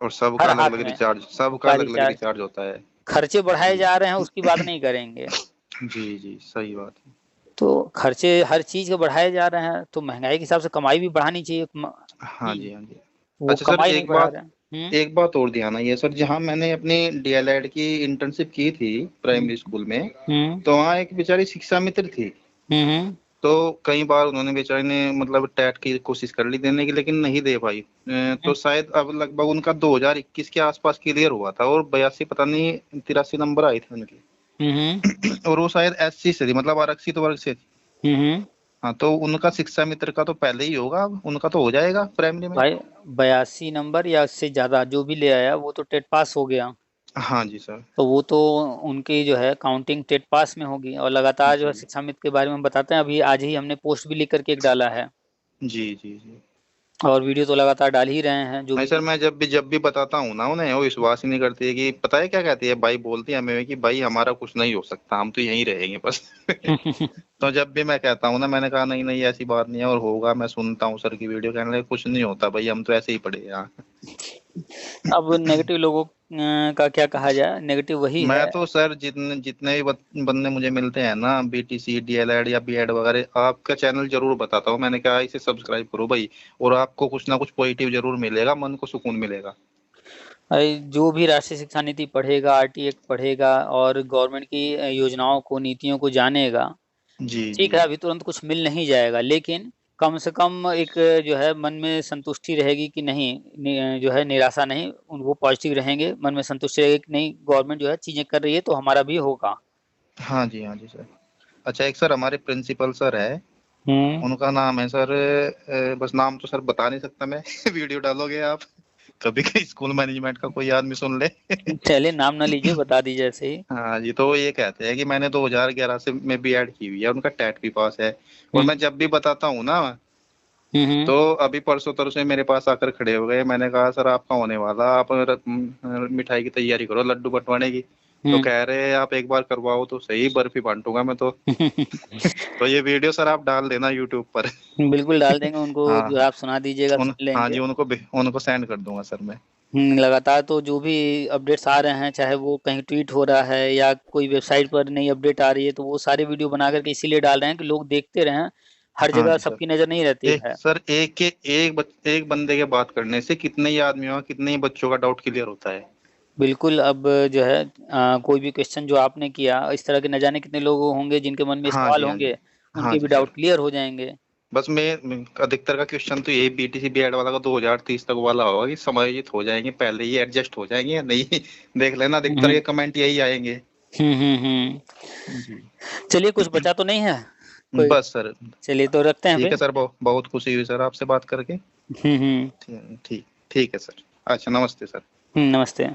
और सबका हर अलग हाथ अलग में रिचार्ज, सबका का अलग अलग रिचार्ज। रिचार्ज होता है। खर्चे बढ़ाए जी जा रहे हैं, उसकी बात नहीं करेंगे। जी जी सही बात है। तो खर्चे हर चीज़ के बढ़ाए जा रहे हैं, तो महँगाई के हिसाब से कमाई भी बढ़ानी चाहिए। हाँ जी हाँ जी। वो अच्छा सर, कमाई नहीं बढ़ा रहे हैं। एक बात और ध्यान है ये सर, जहाँ मैंने अपनी डीएलएड की इंटर्नशिप की थी प्राइमरी स्कूल में, हुँ, तो वहाँ एक बेचारी शिक्षा मित्र थी। हुँ, हुँ, तो कई बार उन्होंने बेचारी ने मतलब टेट की कोशिश कर ली देने की, लेकिन नहीं दे पाई। हुँ, तो शायद अब लगभग उनका 2021 के आसपास क्लियर हुआ था, और 82 पता नहीं 83 नंबर आए थे उनके। हुँ, हुँ, और वो शायद एससी से थी, मतलब आरक्षित वर्ग से थी। हुँ, हुँ। हाँ, तो उनका शिक्षा मित्र का तो पहले ही होगा, अब उनका तो हो जाएगा प्राइमरी में। भाई 82 नंबर या उससे ज़्यादा जो भी ले आया वो तो टेट पास हो गया। हाँ जी सर। तो वो तो उनकी जो है काउंटिंग टेट पास में होगी और लगातार जो है जी शिक्षा मित्र के बारे में बताते हैं। अभी आज ही हमने पोस्ट भी लिख कर के एक डाला है जी जी जी। और वीडियो तो लगातार डाल ही रहे हैं जो नहीं सर, भी। मैं जब भी बताता हूँ ना उन्हें, वो विश्वास ही नहीं करती है। कि पता है क्या कहती है, भाई बोलती है हमें कि भाई हमारा कुछ नहीं हो सकता, हम तो यहीं रहेंगे बस तो जब भी मैं कहता हूँ ना, मैंने कहा नहीं नहीं ऐसी बात नहीं है, और होगा, मैं सुनता हूँ सर की वीडियो, कहने लगे कुछ नहीं होता भाई, हम तो ऐसे ही पड़े हैं यहाँ। अब नेगेटिव लोगों का क्या कहा जाए, नेगेटिव वही मैं है। तो सर जितने जितने भी बंदे मुझे मिलते हैं ना, बीटीसी डीएलएड या बीएड वगैरह, आपका चैनल जरूर बताता हूँ। मैंने कहा इसे सब्सक्राइब करो भाई, और आपको कुछ ना कुछ पॉजिटिव जरूर मिलेगा, मन को सुकून मिलेगा। जो भी राष्ट्रीय शिक्षा नीति पढ़ेगा, आरटी एक्ट पढ़ेगा और गवर्नमेंट की योजनाओं को, नीतियों को जानेगा, जी जी ठीक है, अभी तुरंत कुछ मिल नहीं जाएगा, लेकिन कम से कम एक जो है मन में संतुष्टि रहेगी कि नहीं, जो है निराशा नहीं, वो पॉजिटिव रहेंगे, मन में संतुष्टि रहेगी कि नहीं गवर्नमेंट जो है चीज़ें कर रही है तो हमारा भी होगा। हाँ जी सर। अच्छा, एक सर हमारे प्रिंसिपल सर है, हुँ। उनका नाम है सर, बस नाम तो सर बता नहीं सकता मैं वीडियो डालोगे आप, कभी कहीं स्कूल मैनेजमेंट का कोई आदमी सुन ले चलिए नाम ना लीजिए, बता दीजिए ऐसे ही। हाँ जी, तो वो ये कहते हैं कि मैंने 2011 से में बीएड की हुई है, उनका टेट भी पास है। और हुँ, मैं जब भी बताता हूँ ना, हुँ, हुँ, तो अभी परसों तरसों मेरे पास आकर खड़े हो गए। मैंने कहा सर आपका होने वाला, आप मिठाई की तैयारी करो, लड्डू बंटवाने की। तो हुँ। कह रहे हैं आप एक बार करवाओ तो सही, बर्फी बांटूंगा मैं तो तो ये वीडियो सर आप डाल देना यूट्यूब पर बिल्कुल डाल देंगे, उनको जो है हाँ आप सुना दीजिएगा, सुन हाँ लेंगे। जी, उनको सेंड कर दूंगा सर मैं। लगातार तो जो भी अपडेट्स आ रहे हैं, चाहे वो कहीं ट्वीट हो रहा है या कोई वेबसाइट पर नई अपडेट आ रही है, तो वो सारे वीडियो बना कर के इसीलिए डाल रहे हैं कि लोग देखते रहें। हर हाँ जगह जी सर। सबकी नज़र नहीं रहती एक है। सर एक बंदे के बात करने से कितने ही आदमियों का, कितने ही बच्चों का डाउट क्लियर होता है। बिल्कुल, अब जो है कोई भी क्वेश्चन जो आपने किया, इस तरह के न जाने कितने लोग होंगे जिनके मन में हाँ सवाल जी हाँ जी होंगे, हाँ उनके जी भी सर। डाउट क्लियर हो जाएँगे। बस मैं अधिकतर का क्वेश्चन तो यही बीटीसी बीएड वाला का 2030 तक वाला होगा, कि समायोजित हो जाएंगे, पहले ही एडजस्ट हो जाएंगे या नहीं देख लेना, हुँ, अधिकतर हुँ। के कमेंट यही आएंगे। हुँ, हुँ, हुँ। जी। चलिए कुछ बचा तो नहीं है? कोई बस सर। चलिए तो रखते हैं ठीक है फिर। सर, बहुत खुशी हुई सर आपसे बात करके। हुँ, हुँ। ठीक ठीक ठीक है सर। अच्छा, नमस्ते सर। नमस्ते।